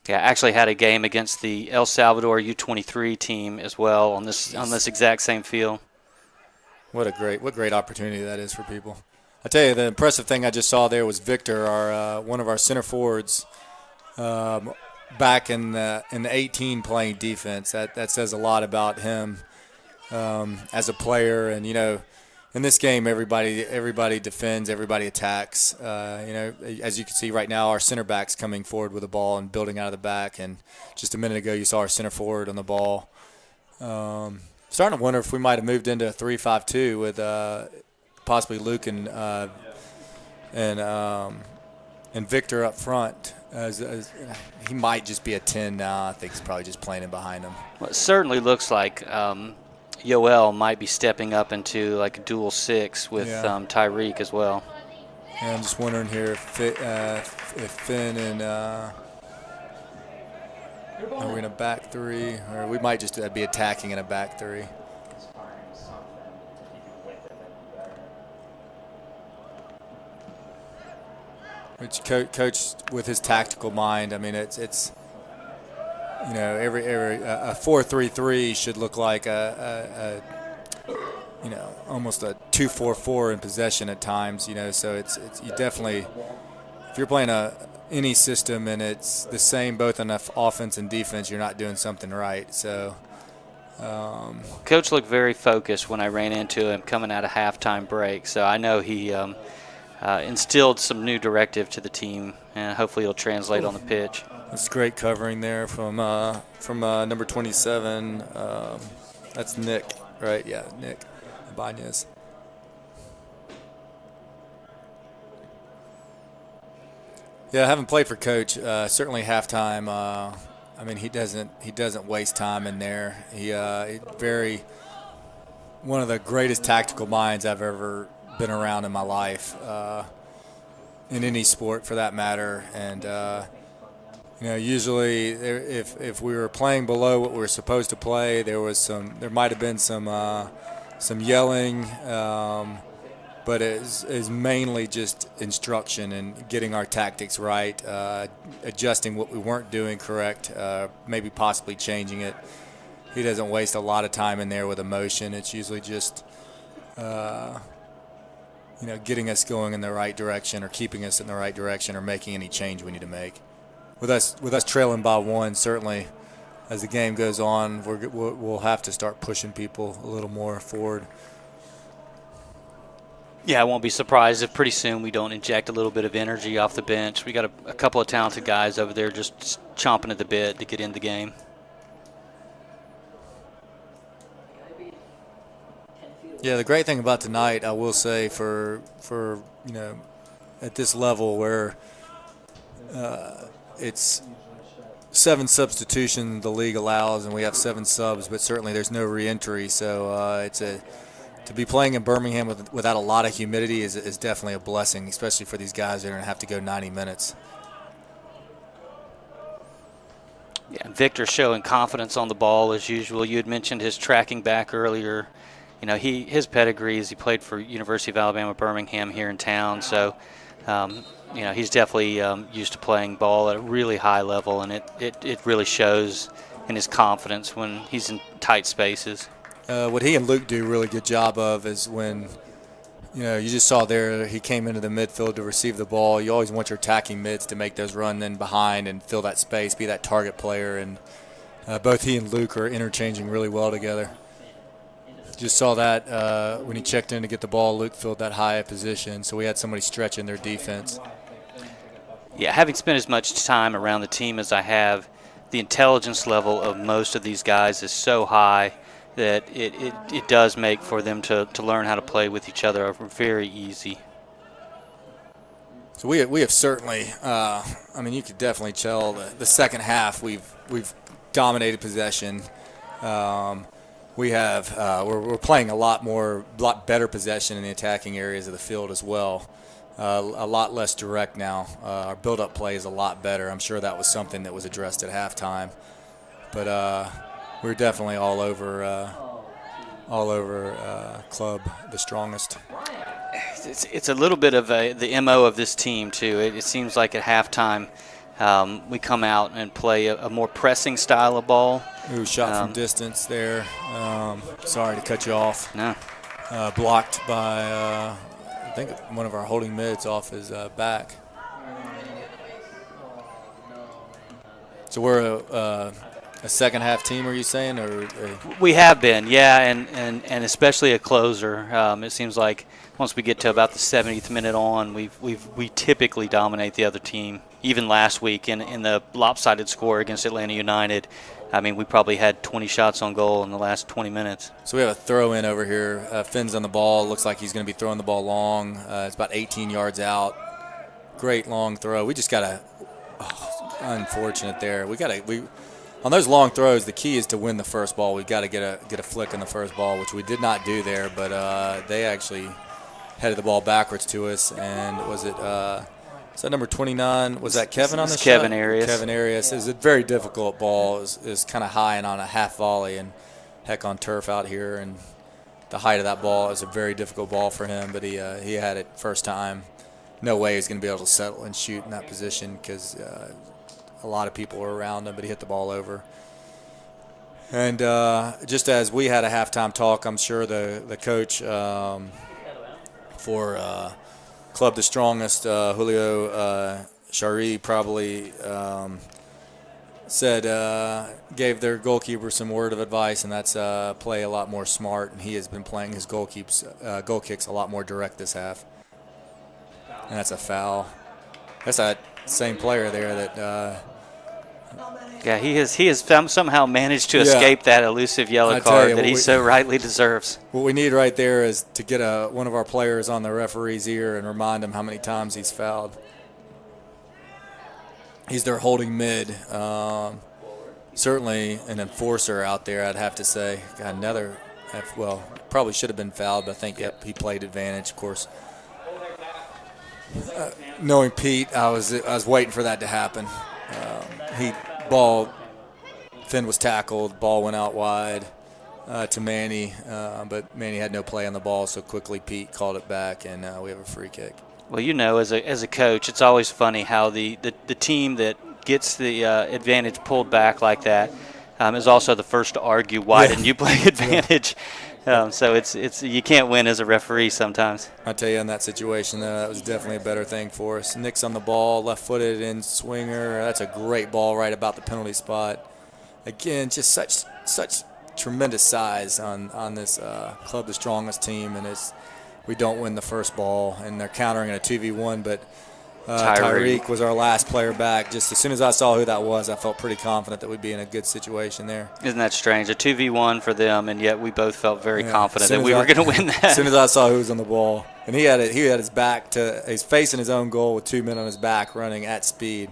Yeah, actually had a game against the El Salvador U23 team as well on this exact same field. What great opportunity that is for people. I tell you, the impressive thing I just saw there was Victor, our one of our center forwards, back in the 18 playing defense. That says a lot about him as a player. And in this game, everybody defends, everybody attacks. As you can see right now, our center back's coming forward with the ball and building out of the back. And just a minute ago, you saw our center forward on the ball. Starting to wonder if we might have moved into a 3-5-2 with possibly Luke and Victor up front. As he might just be a 10 now. I think he's probably just playing in behind him. Well, it certainly looks like Yoel might be stepping up into like a dual 6 with Tyreek as well. Yeah, I'm just wondering here if Finn and are we in a back 3, or we might just be attacking in a back 3. Which coach with his tactical mind, I mean, it's every a 4-3-3 should look like a almost a 2-4-4 in possession at times. So it's you definitely, if you're playing any system and it's the same both on offense and defense, you're not doing something right. So. Coach looked very focused when I ran into him coming out of halftime break. So I know he instilled some new directive to the team, and hopefully it'll translate on the pitch. That's great covering there from number 27. That's Nick, right? Yeah, Nick Ibanez. Yeah, I haven't played for Coach. Certainly halftime. I mean, he doesn't waste time in there. He one of the greatest tactical minds I've ever been around in my life, in any sport for that matter. And usually if we were playing below what we were supposed to play, there might have been some yelling, but it is mainly just instruction and getting our tactics right, adjusting what we weren't doing correct, maybe possibly changing it. He doesn't waste a lot of time in there with emotion. It's usually just getting us going in the right direction, or keeping us in the right direction, or making any change we need to make. With us trailing by 1, certainly as the game goes on, we'll have to start pushing people a little more forward. Yeah, I won't be surprised if pretty soon we don't inject a little bit of energy off the bench. We got a couple of talented guys over there just chomping at the bit to get in the game. Yeah, the great thing about tonight, I will say, for at this level where it's 7 substitutions the league allows, and we have 7 subs, but certainly there's no re-entry. So to be playing in Birmingham without a lot of humidity is definitely a blessing, especially for these guys that are going to have to go 90 minutes. Yeah, Victor showing confidence on the ball as usual. You had mentioned his tracking back earlier. His pedigree is he played for University of Alabama Birmingham here in town. So, he's definitely used to playing ball at a really high level, and it really shows in his confidence when he's in tight spaces. What he and Luke do a really good job of is when, you just saw there he came into the midfield to receive the ball. You always want your attacking mids to make those run in behind and fill that space, be that target player. And both he and Luke are interchanging really well together. Just saw that when he checked in to get the ball, Luke filled that high position. So we had somebody stretching their defense. Yeah, having spent as much time around the team as I have, the intelligence level of most of these guys is so high that it does make for them to learn how to play with each other very easy. So we have certainly, you could definitely tell the second half we've dominated possession. We're playing a lot better possession in the attacking areas of the field as well. a lot less direct now. Our build-up play is a lot better. I'm sure that was something that was addressed at halftime. But we're definitely all over club the strongest. It's a little bit of the MO of this team, too. It seems like at halftime we come out and play a more pressing style of ball. Ooh, shot from distance there. Sorry to cut you off. No. Blocked by, I think, one of our holding mids off his back. So we're a second-half team, are you saying? Or We have been, yeah, and especially a closer. It seems like once we get to about the 70th minute on, we typically dominate the other team. Even last week in the lopsided score against Atlanta United, I mean, we probably had 20 shots on goal in the last 20 minutes. So we have a throw-in over here. Finn's on the ball. Looks like he's going to be throwing the ball long. It's about 18 yards out. Great long throw. We just got to unfortunate there. We on those long throws, the key is to win the first ball. We've got to get a flick on the first ball, which we did not do there, but they actually headed the ball backwards to us. And was it is that number 29? Was that Kevin on the shot? Kevin Arias. Kevin Arias. It was a very difficult ball. It was kind of high and on a half volley, and heck, on turf out here, and the height of that ball is a very difficult ball for him, but he had it first time. No way he's going to be able to settle and shoot in that position because a lot of people were around him, but he hit the ball over. And just as we had a halftime talk, I'm sure the coach for Club the Strongest, Julio Shari, probably said, gave their goalkeeper some word of advice, and that's play a lot more smart. And he has been playing his goal kicks a lot more direct this half. And that's a foul. That's that same player there that. Yeah, he has somehow managed to escape that elusive yellow card that he so rightly deserves. What we need right there is to get one of our players on the referee's ear and remind him how many times he's fouled. He's their holding mid. Certainly an enforcer out there, I'd have to say. Got another, probably should have been fouled, but I think he played advantage, of course. Knowing Pete, I was waiting for that to happen. Finn was tackled, ball went out wide to Manny, but Manny had no play on the ball, so quickly Pete called it back, and we have a free kick. Well, as a coach, it's always funny how the team that gets the advantage pulled back like that is also the first to argue why didn't you play advantage. So it's you can't win as a referee sometimes. I tell you, in that situation, that was definitely a better thing for us. Nick's on the ball, left-footed in swinger. That's a great ball right about the penalty spot. Again, just such tremendous size on this Club the Strongest team, and we don't win the first ball, and they're countering in a 2v1, but Tyreek was our last player back. Just as soon as I saw who that was, I felt pretty confident that we'd be in a good situation there. Isn't that strange? A 2v1 for them, and yet we both felt very confident that we were going to win that. As soon as I saw who was on the ball, and he had his back he's facing his own goal with 2 men on his back running at speed,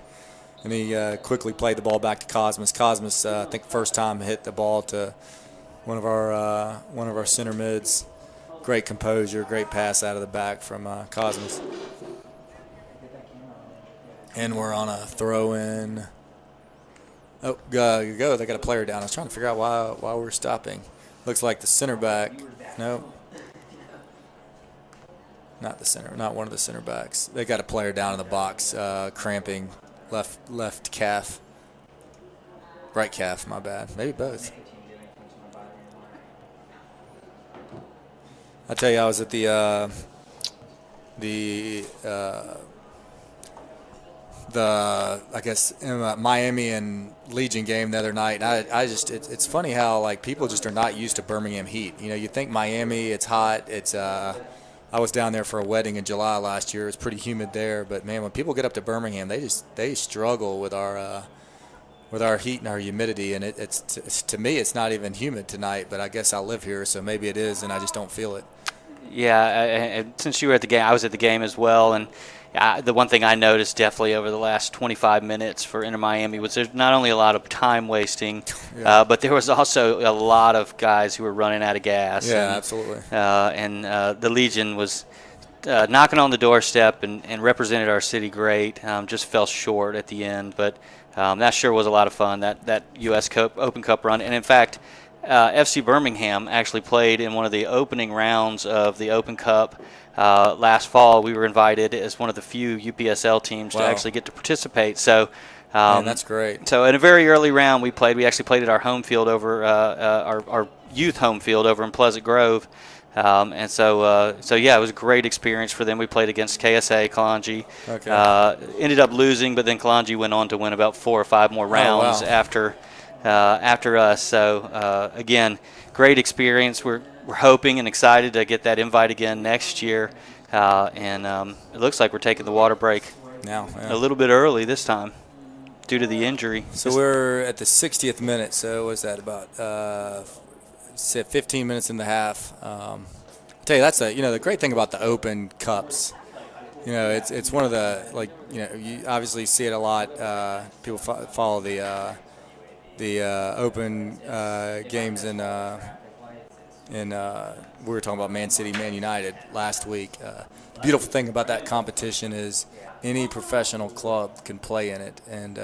and he quickly played the ball back to Cosmas. Cosmas, I think first time hit the ball to one of our center mids. Great composure, great pass out of the back from Cosmas. And we're on a throw-in. Oh, go. They got a player down. I was trying to figure out why we're stopping. Looks like the center back. No. Not the center. Not one of the center backs. They got a player down in the box, cramping left calf. Right calf, my bad. Maybe both. I tell you, I was at Miami and Legion game the other night. And it's funny how people just are not used to Birmingham heat. You think Miami, it's hot. I was down there for a wedding in July last year. It was pretty humid there, but man, when people get up to Birmingham, they struggle with our heat and our humidity. And it's to me, it's not even humid tonight. But I guess I live here, so maybe it is, and I just don't feel it. Yeah, since you were at the game, I was at the game as well, and the one thing I noticed definitely over the last 25 minutes for Inter Miami was there's not only a lot of time wasting, but there was also a lot of guys who were running out of gas. Yeah, absolutely. And the Legion was knocking on the doorstep and represented our city great. Just fell short at the end, but that sure was a lot of fun, that U.S. Open Cup run. And in fact, FC Birmingham actually played in one of the opening rounds of the Open Cup last fall. We were invited as one of the few UPSL teams to actually get to participate. So. Man, that's great. So in a very early round, we actually played at our home field over our youth home field over in Pleasant Grove. And so yeah, it was a great experience for them. We played against KSA, Kalanji. Okay. Ended up losing, but then Kalanji went on to win about 4 or 5 more rounds after us. So again, great experience. We're hoping and excited to get that invite again next year. And it looks like we're taking the water break now a little bit early this time due to the injury. So we're at the 60th minute. So was that about 15 minutes in the half? I tell you, that's the great thing about the Open Cups. It's one of the, you obviously see it a lot. People follow the Open games in we were talking about Man City, Man United last week. The beautiful thing about that competition is any professional club can play in it, and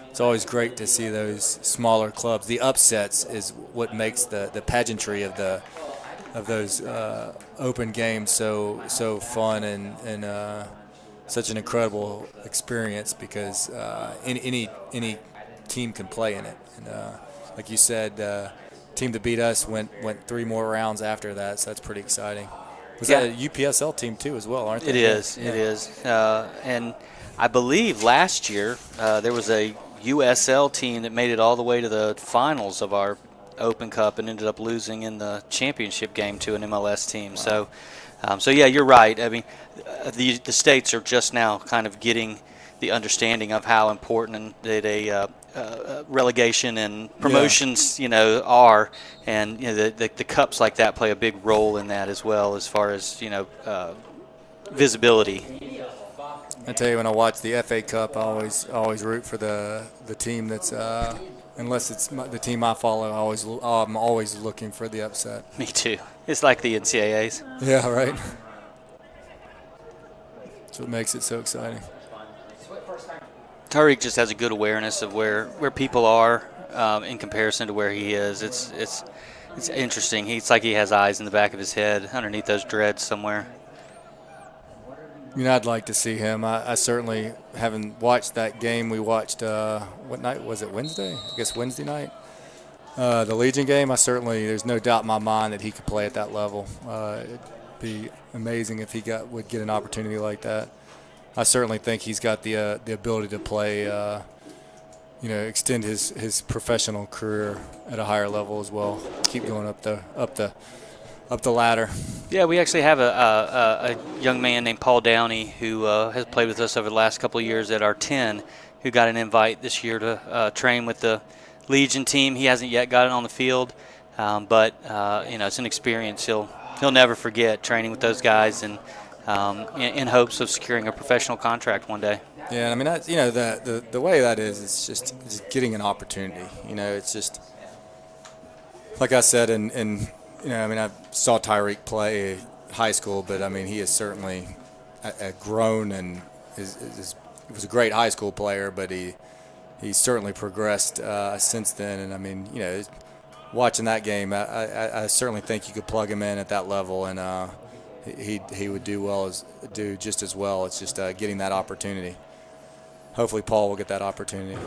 it's always great to see those smaller clubs. The upsets is what makes the pageantry of those open games so fun and such an incredible experience, because any team can play in it. And like you said, team that beat us went 3 more rounds after that, so that's pretty exciting. Was that a UPSL team too as well, aren't they? It is. Yeah. It is. And I believe last year there was a USL team that made it all the way to the finals of our Open Cup and ended up losing in the championship game to an MLS team. Wow. So yeah, you're right. I mean, the states are just now kind of getting the understanding of how important that relegation and promotions, are, and the cups like that play a big role in that as well, as far as visibility. I tell you, when I watch the FA Cup, I always root for the team that's unless it's the team I follow. I'm always looking for the upset. Me too. It's like the NCAAs. Yeah, right. That's what makes it so exciting. Tariq just has a good awareness of where people are in comparison to where he is. It's interesting. It's like he has eyes in the back of his head underneath those dreads somewhere. I'd like to see him. I certainly haven't watched that game. We watched, what night was it, Wednesday? I guess Wednesday night. The Legion game, there's no doubt in my mind that he could play at that level. It'd be amazing if he would get an opportunity like that. I certainly think he's got the ability to play, extend his professional career at a higher level as well. Keep going up the ladder. Yeah, we actually have a young man named Paul Downey who has played with us over the last couple of years at our 10, who got an invite this year to train with the Legion team. He hasn't yet got it on the field, but it's an experience he'll never forget, training with those guys and in hopes of securing a professional contract one day. Yeah, I mean, the way that is, it's just getting an opportunity. It's just like I said, and I saw Tyreek play high school, but I mean, he is certainly grown and he was a great high school player, but he's certainly progressed since then. And I mean, watching that game, I certainly think you could plug him in at that level, and he would do just as well. It's just getting that opportunity. Hopefully Paul will get that opportunity.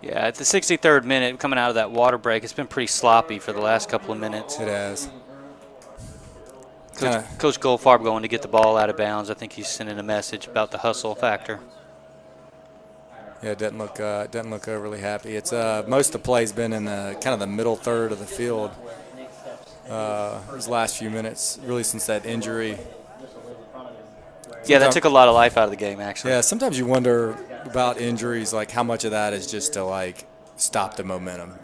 Yeah, at the 63rd minute, coming out of that water break, it's been pretty sloppy for the last couple of minutes. It has. Coach Goldfarb going to get the ball out of bounds. I think he's sending a message about the hustle factor. Yeah, it doesn't look overly happy. It's most of the play's been in the kind of the middle third of the field. These last few minutes, really since that injury. Yeah, that took a lot of life out of the game, actually. Yeah, sometimes you wonder about injuries, like how much of that is just to stop the momentum.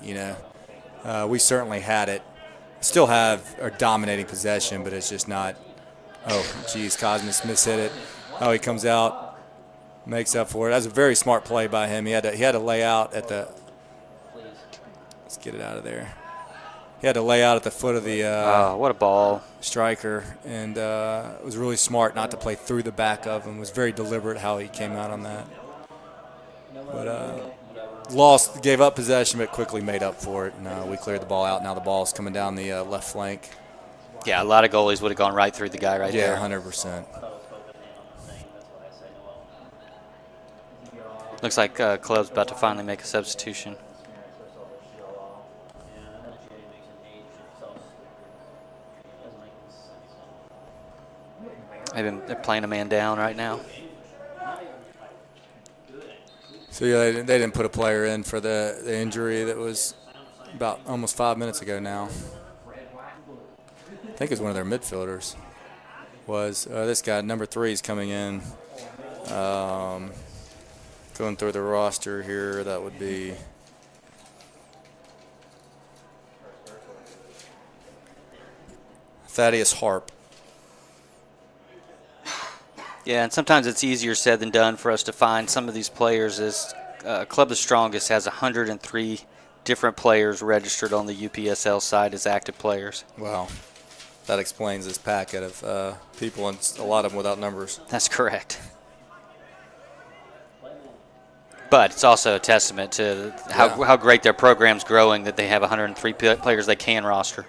We certainly had it, still have a dominating possession, but it's just not. Oh, geez, Cosmin Smith hit it. Oh, he comes out, makes up for it. That was a very smart play by him. He had to lay out at the. Let's get it out of there. he had to lay out at the foot of the What a ball. striker, and it was really smart not to play through the back of him. It was very deliberate how he came out on that. But gave up possession, but quickly made up for it, and we cleared the ball out. Now the ball's coming down the left flank. Yeah, a lot of goalies would have gone right through the guy right there. Yeah, 100%. Looks like Club's about to finally make a substitution. They're playing a man down right now. So yeah, they didn't put a player in for the injury that was about almost 5 minutes ago now. I think it was one of their midfielders. This guy, number 3, is coming in. Going through the roster here, that would be Thaddeus Harp. Yeah, and sometimes it's easier said than done for us to find some of these players. As Club the Strongest has 103 different players registered on the UPSL side as active players. Wow. That explains this packet of people, and a lot of them without numbers. That's correct. But it's also a testament to how great their program's growing that they have 103 players they can roster.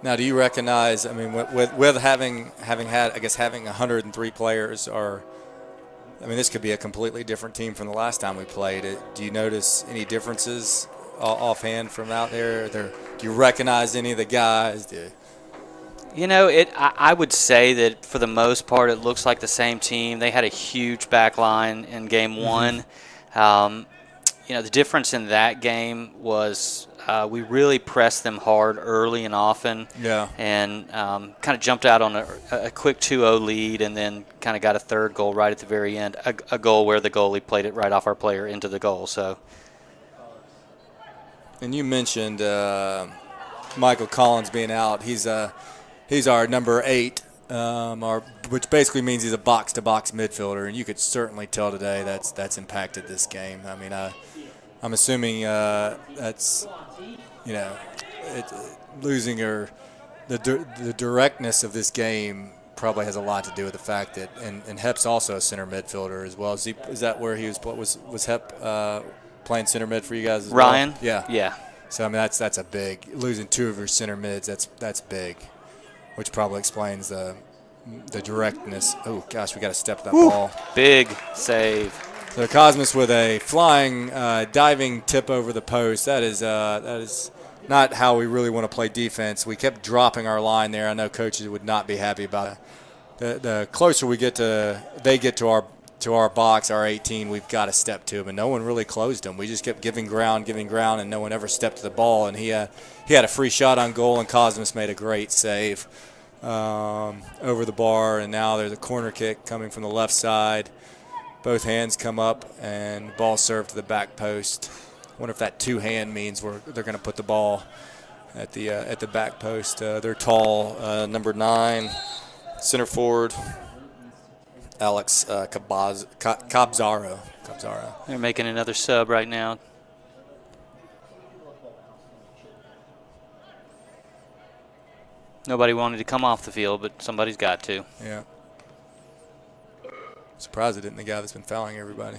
Now, do you recognize? I mean, with having 103 players, this could be a completely different team from the last time we played. Do you notice any differences offhand from out there? Do you recognize any of the guys? I would say that for the most part, it looks like the same team. They had a huge back line in game one. The difference in that game was we really pressed them hard early and often. Yeah. And kind of jumped out on a quick 2-0 lead, and then kind of got a third goal right at the very end, a goal where the goalie played it right off our player into the goal. So. And you mentioned Michael Collins being out. He's our number 8, which basically means he's a box-to-box midfielder, and you could certainly tell today that's impacted this game. I mean, I'm assuming that's losing the directness of this game probably has a lot to do with the fact that and Hep's also a center midfielder as well. Is that where he was Hep playing center mid for you guys as Ryan? Well? Yeah. Yeah. So I mean that's a big losing 2 of your center mids. That's big. Which probably explains the directness. Oh, gosh, we got to step to that ball. Big save. So Cosmas with a flying, diving tip over the post. That is not how we really want to play defense. We kept dropping our line there. I know coaches would not be happy about it. The closer they get to our box, our 18, we've got to step to them. And no one really closed them. We just kept giving ground, and no one ever stepped to the ball. And he had a free shot on goal, and Cosmas made a great save over the bar. And now there's a corner kick coming from the left side. Both hands come up, and ball served to the back post. Wonder if that 2-hand means they're going to put the ball at the back post. They're tall, number 9, center forward, Alex Cabzaro. They're making another sub right now. Nobody wanted to come off the field, but somebody's got to. Yeah. Surprised it isn't the guy that's been fouling everybody.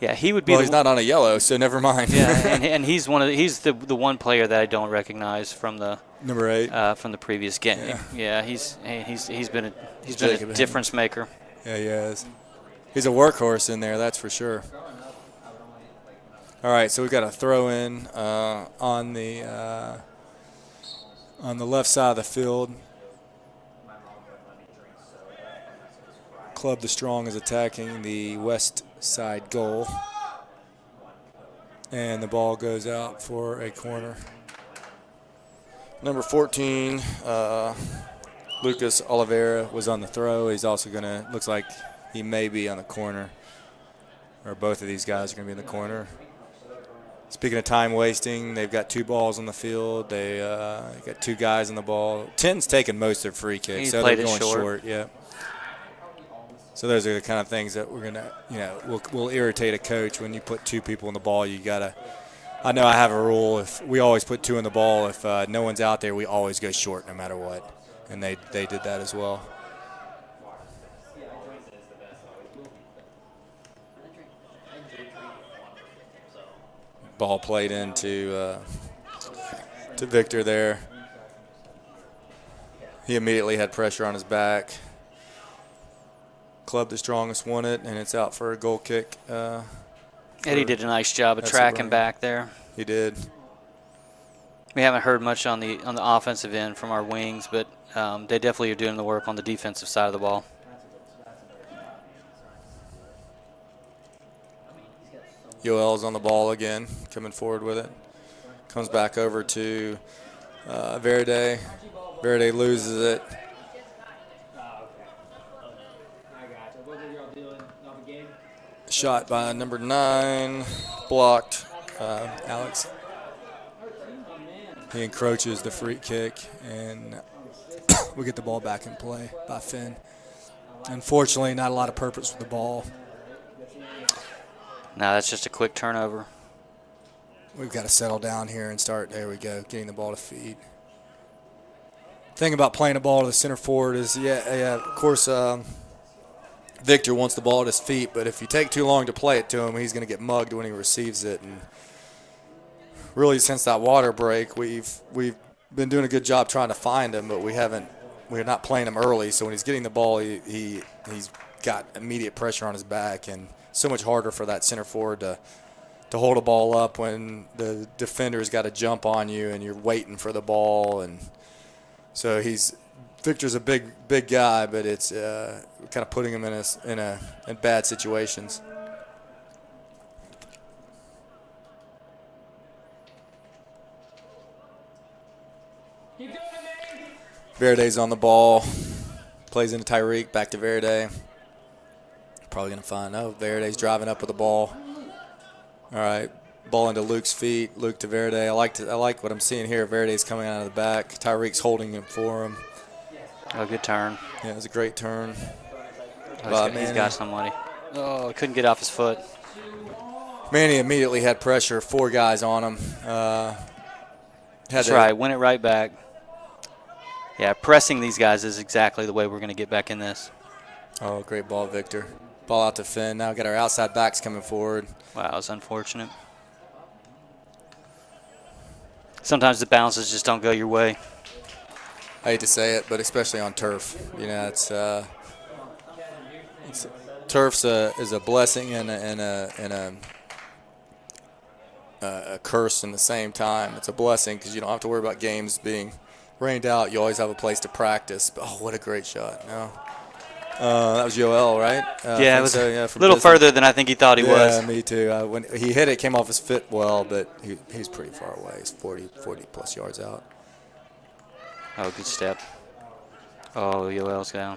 Yeah, he would be. Well, he's not on a yellow, so never mind. Yeah, and he's he's the one player that I don't recognize from the number 8 from the previous game. Yeah, he's been a difference maker. Yeah, he is. He's a workhorse in there, that's for sure. All right, so we've got a throw in on the left side of the field. Club the Strong is attacking the west side goal. And the ball goes out for a corner. Number 14, Lucas Oliveira was on the throw. He's also looks like he may be on the corner. Or both of these guys are going to be in the corner. Speaking of time wasting, they've got 2 balls on the field. They got 2 guys on the ball. 10's taking most of their free kicks, so they're going short. Yeah. So those are the kind of things that we're gonna, will irritate a coach when you put 2 people in the ball. You gotta. I know I have a rule. If we always put 2 in the ball, if no one's out there, we always go short no matter what. And they did that as well. Ball played into to Victor there. He immediately had pressure on his back. Club the strongest won it, and it's out for a goal kick. Eddie did a nice job of tracking back there. He did. We haven't heard much on the offensive end from our wings, but they definitely are doing the work on the defensive side of the ball. Yoel's on the ball again, coming forward with it. Comes back over to Verde. Verde loses it. Shot by number 9, blocked. Alex. He encroaches the free kick, and we get the ball back in play by Finn. Unfortunately, not a lot of purpose with the ball. No, that's just a quick turnover. We've got to settle down here and start, there we go, getting the ball to feed. Thing about playing a ball to the center forward is, of course, Victor wants the ball at his feet, but if you take too long to play it to him, he's going to get mugged when he receives it. And really, since that water break, we've been doing a good job trying to find him, but we're not playing him early. So when he's getting the ball, he's got immediate pressure on his back, and so much harder for that center forward to hold a ball up when the defender's got to jump on you and you're waiting for the ball. And so Victor's a big guy, but it's kind of putting him in bad situations. Verde's on the ball, plays into Tyreek, back to Verde. Probably going to find, Verde's driving up with the ball. All right, ball into Luke's feet, Luke to Verde. I like what I'm seeing here. Verde's coming out of the back. Tyreek's holding him for him. Oh, good turn. Yeah, it was a great turn. He's got somebody. Oh, couldn't get off his foot. Manny immediately had pressure, 4 guys on him. That's right, win it right back. Yeah, pressing these guys is exactly the way we're going to get back in this. Oh, great ball, Victor. Ball out to Finn. Now we got our outside backs coming forward. Wow, it's unfortunate. Sometimes the bounces just don't go your way. I hate to say it, but especially on turf. Turf's is a blessing and a curse in the same time. It's a blessing because you don't have to worry about games being rained out. You always have a place to practice. But, what a great shot. No. That was Yoel, right? Yeah, it was a little further than I think he thought he was. Yeah, me too. When he hit it, came off his foot well, but he's pretty far away. He's 40-plus yards out. Oh, good step. Oh, Yoel's down.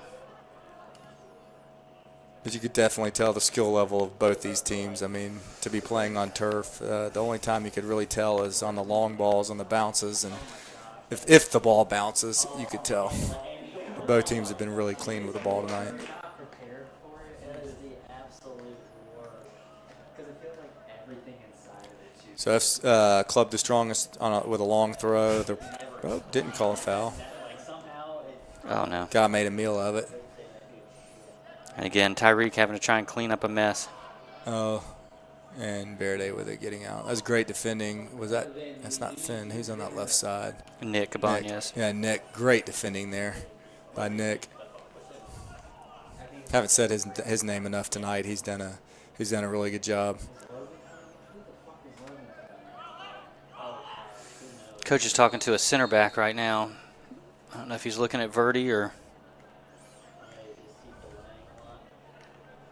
But you could definitely tell the skill level of both these teams. I mean, to be playing on turf, the only time you could really tell is on the long balls, on the bounces, and if the ball bounces, you could tell. But both teams have been really clean with the ball tonight. So that's Club the strongest with a long throw. Didn't call a foul. Oh, no. Guy made a meal of it. And again, Tyreek having to try and clean up a mess. Oh, and Verde with it getting out. That was great defending. That's not Finn. Who's on that left side? Nick Cabañas. Yeah, Nick. Great defending there by Nick. Haven't said his name enough tonight. He's done a really good job. Coach is talking to a center back right now. I don't know if he's looking at Verdi or.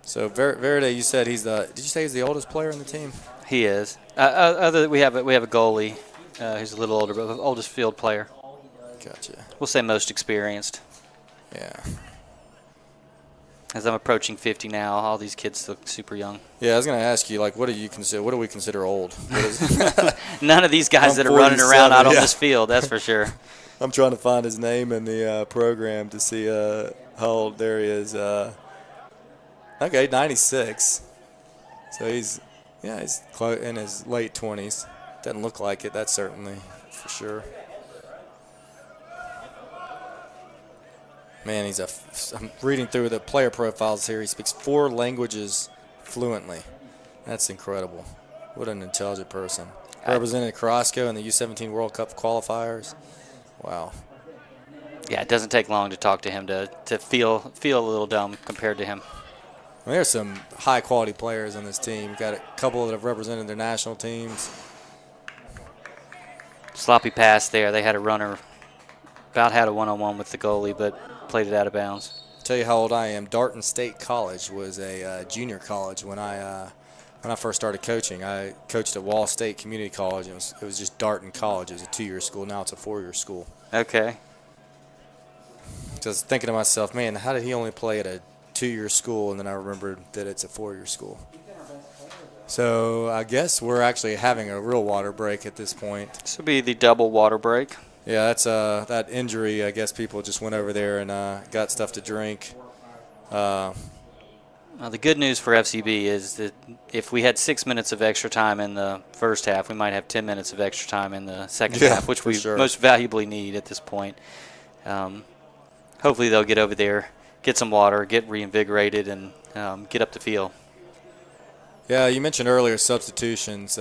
So Verde, you said did you say he's the oldest player on the team? He is. We have a goalie who's a little older, but the oldest field player. Gotcha. We'll say most experienced. Yeah. As I'm approaching 50 now, all these kids look super young. Yeah, I was going to ask you, what do we consider old? None of these guys I'm that are running around 47, out on yeah. this field, that's for sure. I'm trying to find his name in the program to see how old there he is. Okay, 96. So he's in his late 20s. Doesn't look like it, that's certainly for sure. Man, I'm reading through the player profiles here. He speaks 4 languages fluently. That's incredible. What an intelligent person. Represented Carrasco in the U17 World Cup qualifiers. Wow. Yeah, it doesn't take long to talk to him to feel a little dumb compared to him. Well, there's some high-quality players on this team. We've got a couple that have represented their national teams. Sloppy pass there. They had a runner, about had a one-on-one with the goalie, but played it out of bounds. Tell you how old I am. Darton State College was a junior college when I first started coaching. I coached at Wall State Community College. It was just Darton College. It was a 2-year school. Now it's a 4-year school. Okay. Just thinking to myself, man, how did he only play at a 2-year school? And then I remembered that it's a 4-year school. So I guess we're actually having a real water break at this point. This will be the double water break. Yeah, that's that injury. I guess people just went over there and got stuff to drink. Well, the good news for FCB is that if we had 6 minutes of extra time in the first half, we might have 10 minutes of extra time in the second half, which we most valuably need at this point. Hopefully they'll get over there, get some water, get reinvigorated, and get up the field. Yeah, you mentioned earlier substitutions.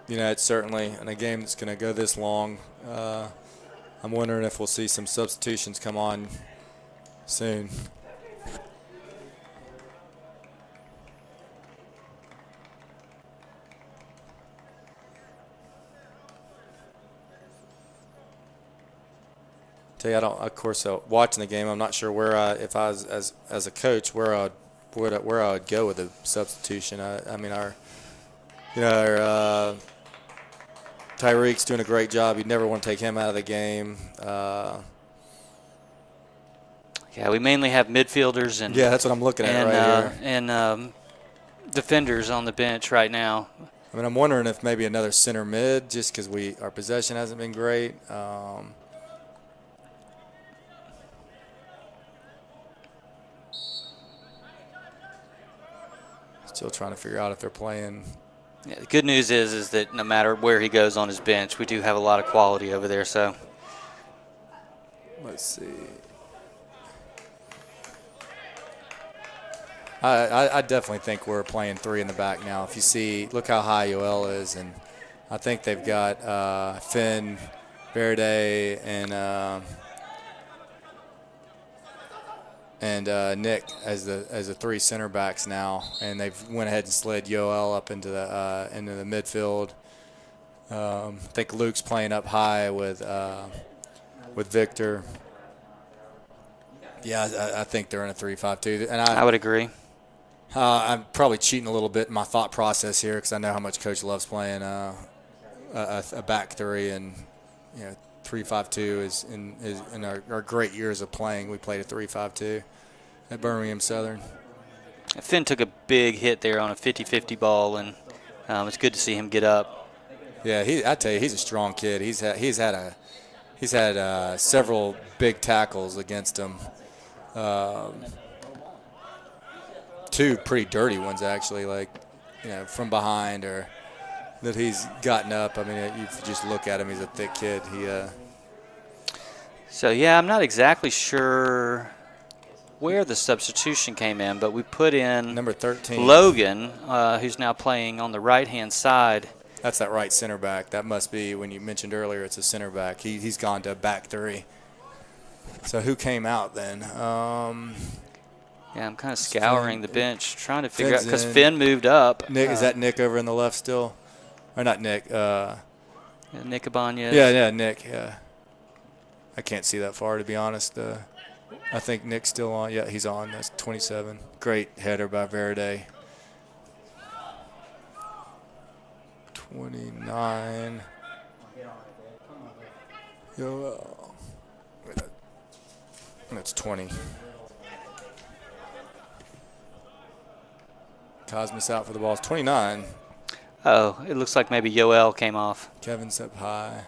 It's certainly in a game that's going to go this long. I'm wondering if we'll see some substitutions come on soon. Tell you, of course, watching the game, I'm not sure where if I was as a coach where I would go with a substitution. I mean, our Tyreek's doing a great job. You'd never want to take him out of the game. Yeah, we mainly have midfielders and that's what I'm looking at right here. And defenders on the bench right now. I mean, I'm wondering if maybe another center mid, just because our possession hasn't been great. Still trying to figure out if they're playing. Yeah, the good news is that no matter where he goes on his bench, we do have a lot of quality over there. So let's see. I definitely think we're playing 3 in the back now. If you see, look how high Yoel is, and I think they've got Finn, Verde, and Nick as the 3 center backs now, and they've went ahead and slid Yoel up into the midfield. I think Luke's playing up high with Victor. Yeah, I think they're in a 3-5-2, and I would agree. I'm probably cheating a little bit in my thought process here because I know how much Coach loves playing a back 3, and 3-5-2 is in our great years of playing. We played a 3-5-2 at Birmingham Southern. Finn took a big hit there on a 50-50 ball, and it's good to see him get up. Yeah, I tell you, he's a strong kid. He's had several big tackles against him. 2 pretty dirty ones actually, from behind or that he's gotten up. I mean, if you just look at him, he's a thick kid. So, yeah, I'm not exactly sure where the substitution came in, but we put in number 13, Logan, who's now playing on the right-hand side. That's that right center back. That must be, when you mentioned earlier, it's a center back. He's gone to back 3. So who came out then? Yeah, I'm kind of scouring the bench, trying to figure out, because Finn moved up. Nick, is that Nick over in the left still? Or not Nick? Nick Ibanez. Yeah, Nick. Yeah. I can't see that far, to be honest. I think Nick's still on. Yeah, he's on. That's 27. Great header by Verde. 29. That's 20. Cosmas out for the ball. It's 29. Oh, it looks like maybe Yoel came off. Kevin's up high.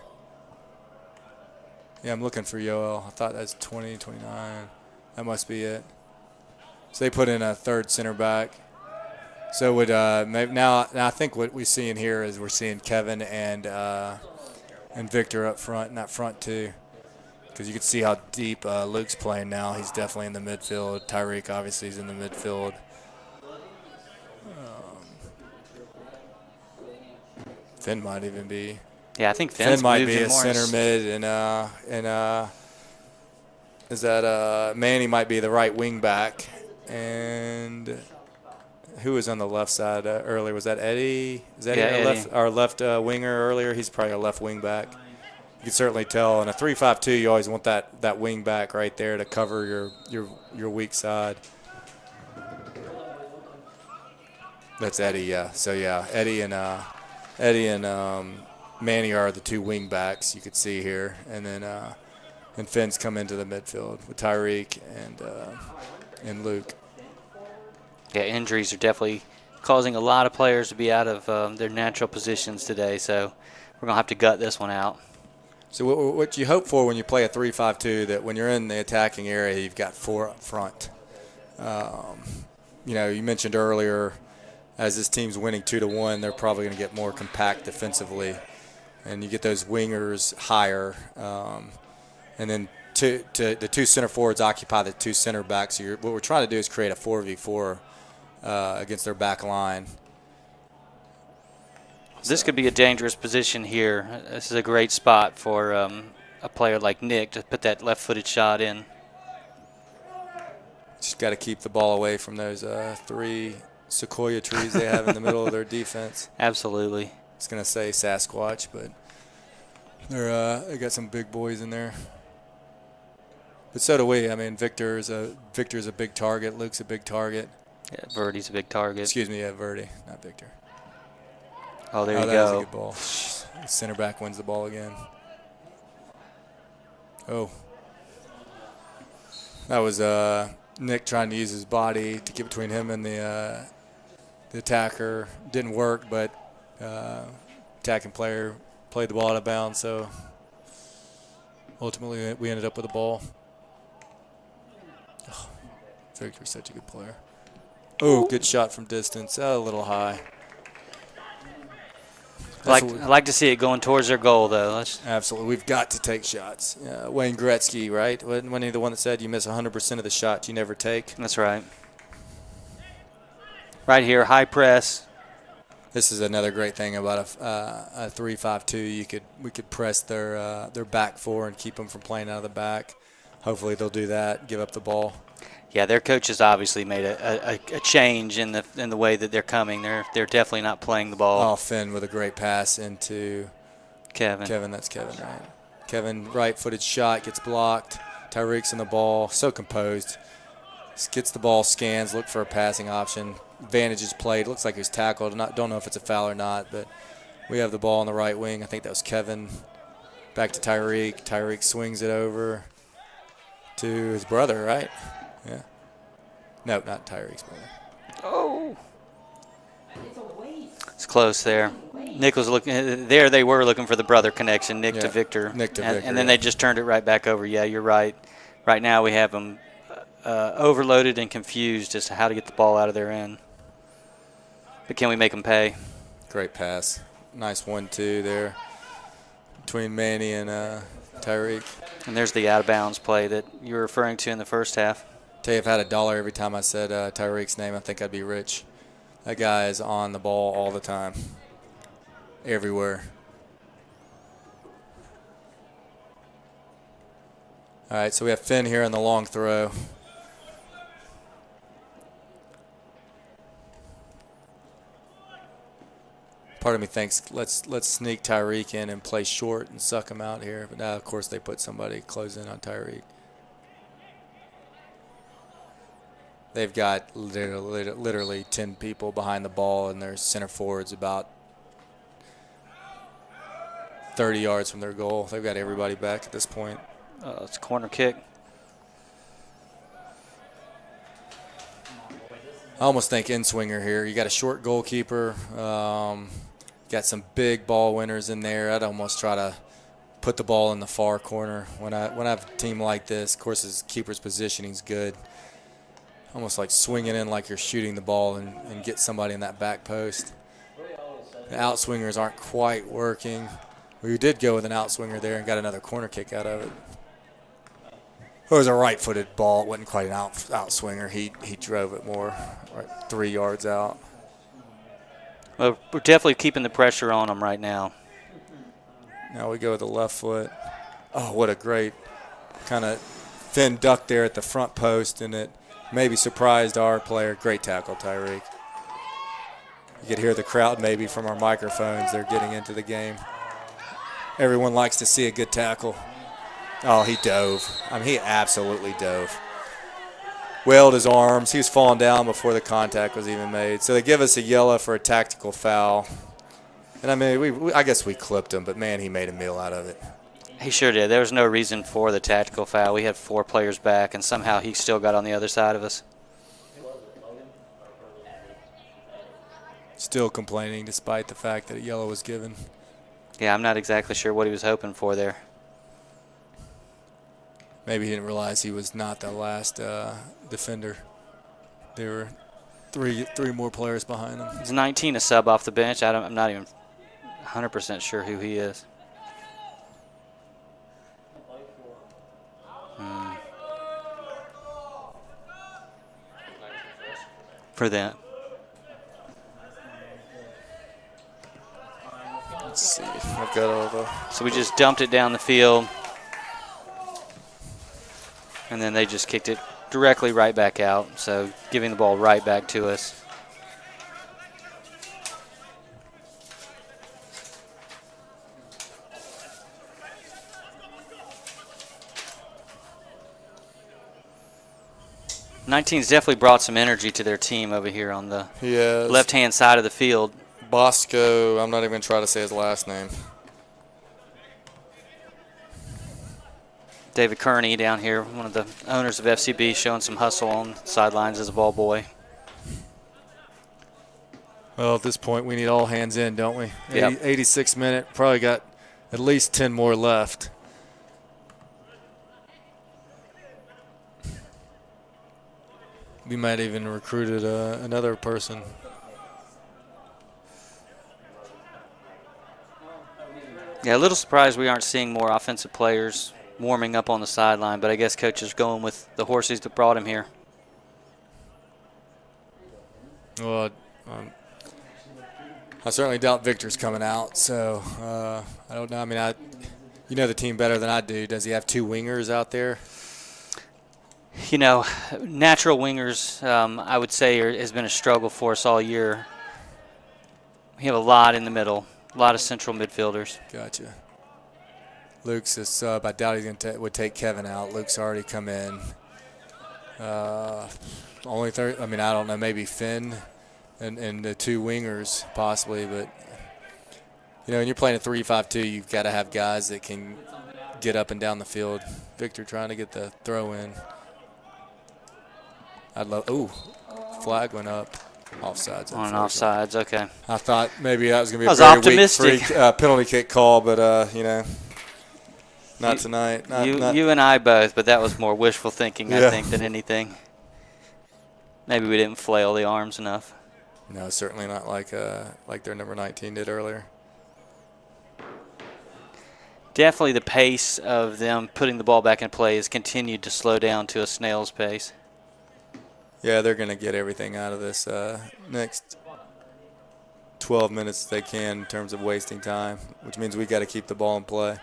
Yeah, I'm looking for Yoel. I thought that's 20, 29. That must be it. So they put in a third center back. So would now I think what we're seeing here is we're seeing Kevin and Victor up front, and that front two, because you can see how deep Luke's playing now. He's definitely in the midfield. Tyreek obviously is in the midfield. Finn might even be. Yeah, I think Finn might moved be in a more center mid, and is that Manny might be the right wing back, and who was on the left side earlier? Was that Eddie? Is that Eddie. our left winger earlier? He's probably a left wing back. You can certainly tell in a 3-5-2, you always want that wing back right there to cover your weak side. That's Eddie, yeah. So yeah, Eddie and Manny are the two wing backs you could see here, and then and Finn's come into the midfield with Tyreek and Luke. Yeah, injuries are definitely causing a lot of players to be out of their natural positions today, so we're going to have to gut this one out. So what you hope for when you play a 3-5-2, that when you're in the attacking area, you've got four up front. You mentioned earlier, as this team's winning 2-1, they're probably going to get more compact defensively, and you get those wingers higher, and then the two center forwards occupy the two center backs. So what we're trying to do is create a 4v4 against their back line. This could be a dangerous position here. This is a great spot for a player like Nick to put that left-footed shot in. Just got to keep the ball away from those 3 sequoia trees they have in the middle of their defense. Absolutely. It's going to say Sasquatch, but they got some big boys in there. But so do we. I mean, Victor's a big target. Luke's a big target. Yeah, Verdi's a big target. Excuse me, yeah, Verdi, not Victor. Oh, there you that go. was a good ball. Center back wins the ball again. Oh. That was Nick trying to use his body to get between him and the attacker. Didn't work, but attacking player played the ball out of bounds, so ultimately we ended up with the ball. Oh, Victor's such a good player. Oh, good shot from distance. A little high. I like to see it going towards their goal, though. Absolutely. We've got to take shots. Wayne Gretzky, right? Wasn't he the one that said you miss 100% of the shots you never take? That's right. Right here, high press. This is another great thing about a 3-5-2. We could press their back four and keep them from playing out of the back. Hopefully they'll do that, give up the ball. Yeah, their coaches obviously made a change in the way that they're coming. They're definitely not playing the ball. Oh, Finn with a great pass into Kevin, that's Kevin, right? Kevin, right-footed shot, gets blocked. Tyreek's in the ball, so composed. Gets the ball, scans, look for a passing option. Vantage is played. Looks like he was tackled. Don't know if it's a foul or not, but we have the ball on the right wing. I think that was Kevin. Back to Tyreek. Tyreek swings it over to his brother, right? Yeah. No, not Tyreek's brother. Oh. It's close there. Nick was looking there. They were looking for the brother connection, Nick to Victor. Nick to Victor. And then they just turned it right back over. Yeah, you're right. Right now we have them overloaded and confused as to how to get the ball out of their end. But can we make them pay? Great pass. Nice 1-2 there between Manny and Tyreek. And there's the out-of-bounds play that you were referring to in the first half. Tell you, if I had $1 every time I said Tyreek's name, I think I'd be rich. That guy is on the ball all the time, everywhere. All right, so we have Finn here on the long throw. Part of me thinks let's sneak Tyreek in and play short and suck him out here. But now, of course, they put somebody close in on Tyreek. They've got literally 10 people behind the ball, and their center forward's about 30 yards from their goal. They've got everybody back at this point. It's a corner kick. I almost think in-swinger here. You got a short goalkeeper. Got some big ball winners in there. I'd almost try to put the ball in the far corner. When I have a team like this, of course, his keeper's positioning's good. almost like swinging in like you're shooting the ball and get somebody in that back post. The outswingers aren't quite working. We did go with an outswinger there and got another corner kick out of it. It was a right-footed ball. It wasn't quite an outswinger. He drove it more, right 3 yards out. Well, we're definitely keeping the pressure on them right now. Now we go with the left foot. Oh, what a great kind of thin duck there at the front post, and it maybe surprised our player. Great tackle, Tyreek. You could hear the crowd maybe from our microphones. They're getting into the game. Everyone likes to see a good tackle. Oh, he dove. I mean, he absolutely dove. Wailed his arms. He was falling down before the contact was even made. So they give us a yellow for a tactical foul. And, I mean, I guess we clipped him, but, man, he made a meal out of it. He sure did. There was no reason for the tactical foul. We had 4 players back, and somehow he still got on the other side of us. Still complaining despite the fact that a yellow was given. Yeah, I'm not exactly sure what he was hoping for there. Maybe he didn't realize he was not the last defender. There were three more players behind him. He's 19, a sub off the bench. I'm not even 100% sure who he is. For that. Let's see. I've got all the. So we just dumped it down the field. And then they just kicked it directly right back out. So giving the ball right back to us. '19's definitely brought some energy to their team over here on the left-hand side of the field. Bosco, I'm not even going to try to say his last name. David Kearney down here, one of the owners of FCB, showing some hustle on the sidelines as a ball boy. Well, at this point, we need all hands in, don't we? Yep. 86 minute, probably got at least 10 more left. We might even recruited another person. Yeah, a little surprised we aren't seeing more offensive players warming up on the sideline, but I guess coach is going with the horses that brought him here. Well, I certainly doubt Victor's coming out, so I don't know. I mean, you know the team better than I do. Does he have 2 wingers out there? You know, natural wingers, I would say, has been a struggle for us all year. We have a lot in the middle, a lot of central midfielders. Gotcha. Luke's a sub. I doubt he would take Kevin out. Luke's already come in. Only third. I mean, I don't know. Maybe Finn and the 2 wingers possibly, but you know, when you're playing a 3-5-2, you've got to have guys that can get up and down the field. Victor trying to get the throw in. I'd love. Ooh, flag went up. Offsides. On offsides, okay. I thought maybe that was going to be a very weak optimistic. Penalty kick call, but you know, not tonight. You and I both, but that was more wishful thinking, Yeah. I think, than anything. Maybe we didn't flail the arms enough. No, certainly not like their number 19 did earlier. Definitely the pace of them putting the ball back in play has continued to slow down to a snail's pace. Yeah, they're going to get everything out of this next 12 minutes they can in terms of wasting time, which means we got to keep the ball in play.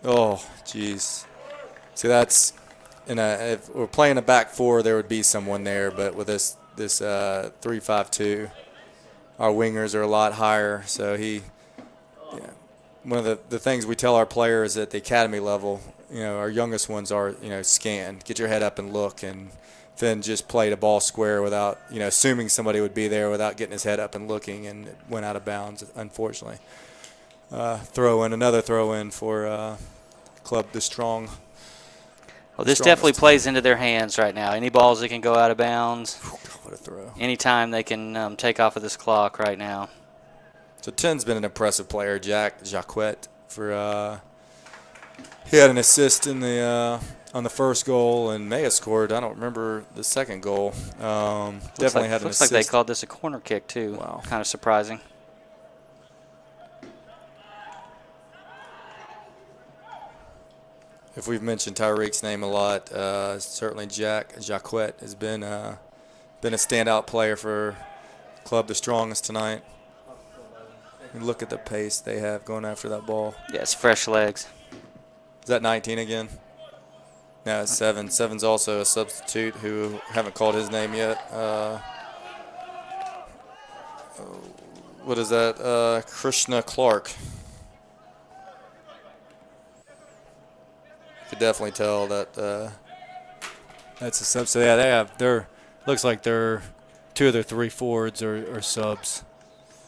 Oh, jeez. See, that's if we're playing a back 4, there would be someone there, but with this 3-5-2, our wingers are a lot higher. So one of the things we tell our players at the academy level, you know, our youngest ones are, you know, scan, get your head up and look, and Finn just played a ball square without, you know, assuming somebody would be there without getting his head up and looking, and it went out of bounds, unfortunately. Another throw in for Club the Strong. Well, this definitely plays into their hands right now. Any balls that can go out of bounds. What a throw. Anytime they can take off of this clock right now. So 10's been an impressive player, Jacquet, for he had an assist in the on the first goal, and may have scored. I don't remember the second goal. Definitely had an Looks assist. like they called this a corner kick, too. Wow. Kind of surprising. If we've mentioned Tyreek's name a lot, certainly Jacquet has been a standout player for Club the Strongest tonight. And look at the pace they have going after that ball. Yeah, it's fresh legs. Is that 19 again? No, it's 7. 7's also a substitute who haven't called his name yet. What is that? Krishna Clark. You could definitely tell that that's a sub. So yeah, looks like they're 2 of their 3 forwards are subs.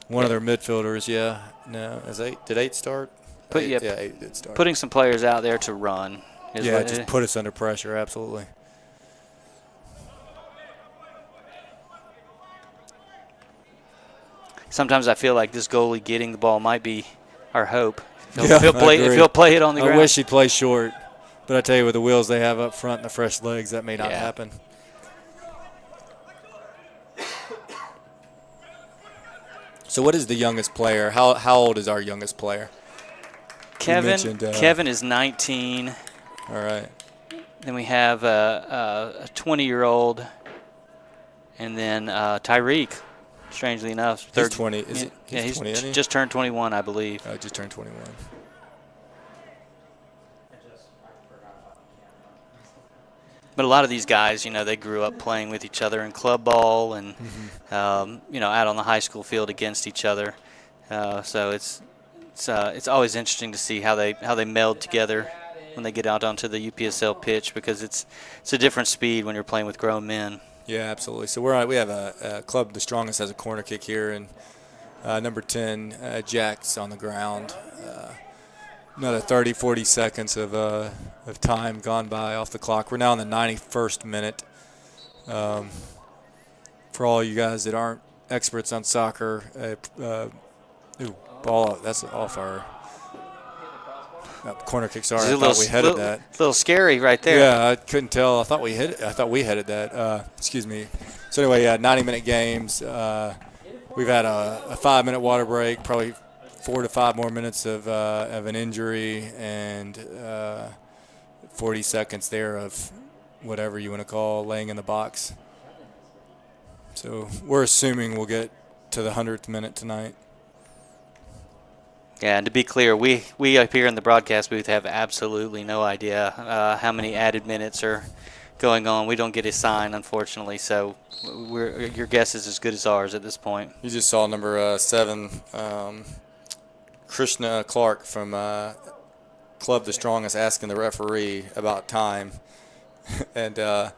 One of their midfielders, yeah. No, did 8 start? But 8 yeah, 8 did start. Putting some players out there to run. Yeah, just put us under pressure, absolutely. Sometimes I feel like this goalie getting the ball might be our hope. If Yeah, he'll play, I agree. if he'll play it on the ground. I wish he'd play short, but I tell you, with the wheels they have up front and the fresh legs, that may not happen. So what is the youngest player? How old is our youngest player? Kevin is 19. All right. Then we have a 20-year-old, and then Tyreek. Strangely enough, He's 20. He's 20, isn't he? Just turned 21, I believe. Just turned 21. But a lot of these guys, they grew up playing with each other in club ball and, out on the high school field against each other. So it's always interesting to see how they meld together when they get out onto the UPSL pitch, because it's a different speed when you're playing with grown men. Yeah, absolutely. So we have a Club the Strongest has a corner kick here, and number 10, Jack's on the ground. Another 30, 40 seconds of time gone by off the clock. We're now in the 91st minute. For all you guys that aren't experts on soccer, ball, that's off our corner kick. Sorry, I thought we headed that. A little scary right there. Yeah, I couldn't tell. I thought we headed that. Excuse me. So anyway, 90-minute games. We've had a 5-minute water break, probably 4 to 5 more minutes of an injury, and 40 seconds there of whatever you want to call laying in the box. So we're assuming we'll get to the 100th minute tonight. Yeah, and to be clear, we up here in the broadcast booth have absolutely no idea how many added minutes are going on. We don't get a sign, unfortunately, so your guess is as good as ours at this point. You just saw number 7, Krishna Clark from Club the Strongest, asking the referee about time. And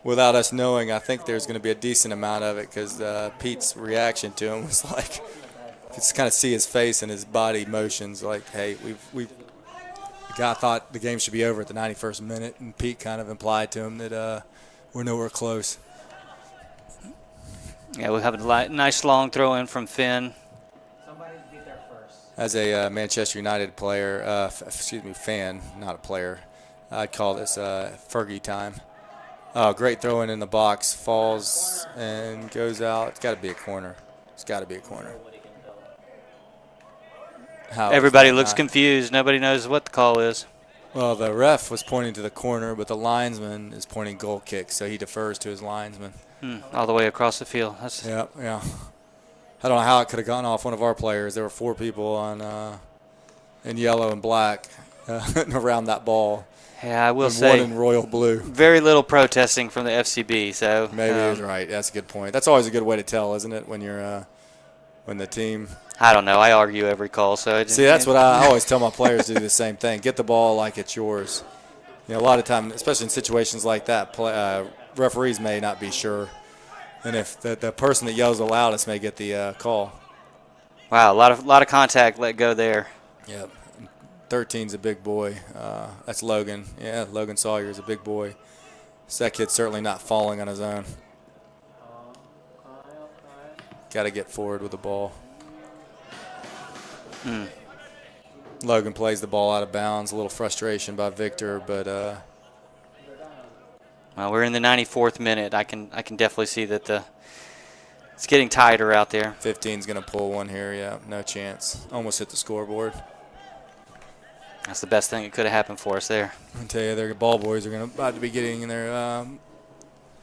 without us knowing, I think there's going to be a decent amount of it, because Pete's reaction to him was like, just kind of see his face and his body motions like, hey, the guy thought the game should be over at the 91st minute, and Pete kind of implied to him that we're nowhere close. Yeah, we have a nice long throw in from Finn. Somebody beat there first. As a Manchester United player, fan, not a player, I'd call this Fergie time. Great throw in the box, falls and goes out. It's got to be a corner. Everybody looks confused. Nobody knows what the call is. Well, the ref was pointing to the corner, but the linesman is pointing goal kick, so he defers to his linesman. All the way across the field. Yeah. I don't know how it could have gone off one of our players. There were 4 people in yellow and black around that ball. Yeah, I will say. One in royal blue. Very little protesting from the FCB. So maybe he's right. That's a good point. That's always a good way to tell, isn't it, when you're when the team. I don't know. I argue every call. So that's what I always tell my players to do the same thing. Get the ball like it's yours. A lot of times, especially in situations like that, referees may not be sure, and if the person that yells the loudest may get the call. Wow, a lot of contact let go there. Yep. 13's a big boy. That's Logan. Yeah, Logan Sawyer is a big boy. So that kid's certainly not falling on his own. Got to get forward with the ball. Logan plays the ball out of bounds. A little frustration by Victor, but Well, we're in the 94th minute. I can definitely see that it's getting tighter out there. 15's going to pull one here. Yeah, no chance. Almost hit the scoreboard. That's the best thing that could have happened for us there. I tell you, their ball boys are about to be getting their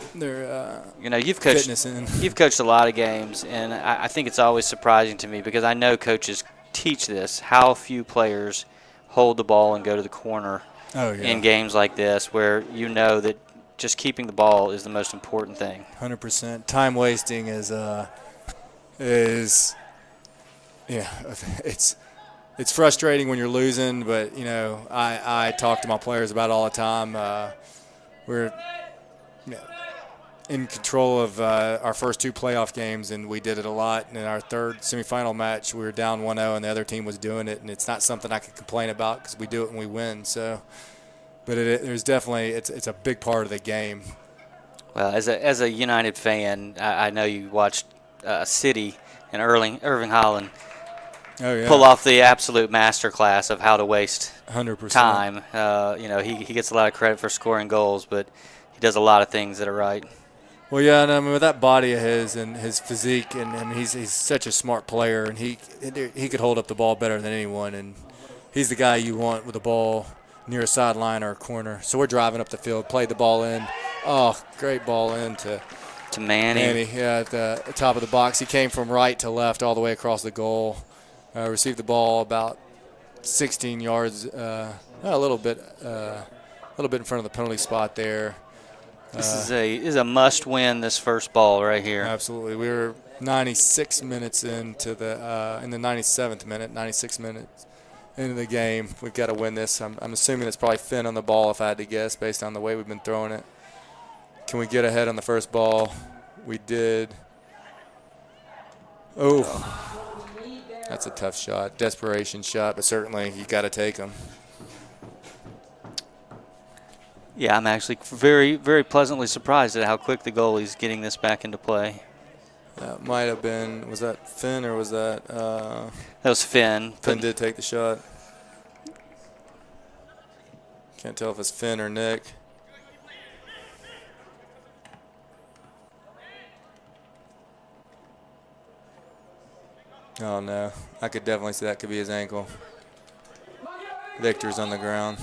fitness in. You've coached a lot of games, and I think it's always surprising to me because I know coaches teach this, how few players hold the ball and go to the corner in games like this, where you know that just keeping the ball is the most important thing. 100%. Time wasting is it's frustrating when you're losing, but I talk to my players about it all the time. We're in control of our first 2 playoff games, and we did it a lot. And in our third semifinal match, we were down 1-0, and the other team was doing it, and it's not something I could complain about because we do it and we win. So, but there's definitely it's a big part of the game. Well, as a United fan, I know you watched City and Irving Holland pull off the absolute masterclass of how to waste 100% time. He gets a lot of credit for scoring goals, but he does a lot of things that are right. Well, yeah, and I mean with that body of his and his physique, and he's such a smart player, and he could hold up the ball better than anyone, and he's the guy you want with the ball near a sideline or a corner. So we're driving up the field, played the ball in. Oh, great ball in to Manny. Yeah, at the top of the box. He came from right to left all the way across the goal. Received the ball about 16 yards, a little bit in front of the penalty spot there. This is a must-win. This first ball right here. Absolutely, we were 96 minutes into in the 97th minute, 96 minutes into the game. We've got to win this. I'm assuming it's probably Finn on the ball, if I had to guess, based on the way we've been throwing it. Can we get ahead on the first ball? We did. Oh. That's a tough shot, desperation shot, but certainly you got to take them. Yeah, I'm actually very, very pleasantly surprised at how quick the goalie's getting this back into play. That might have been, was that Finn or was that? That was Finn. Finn did take the shot. Can't tell if it's Finn or Nick. Oh, no. I could definitely see that could be his ankle. Victor's on the ground.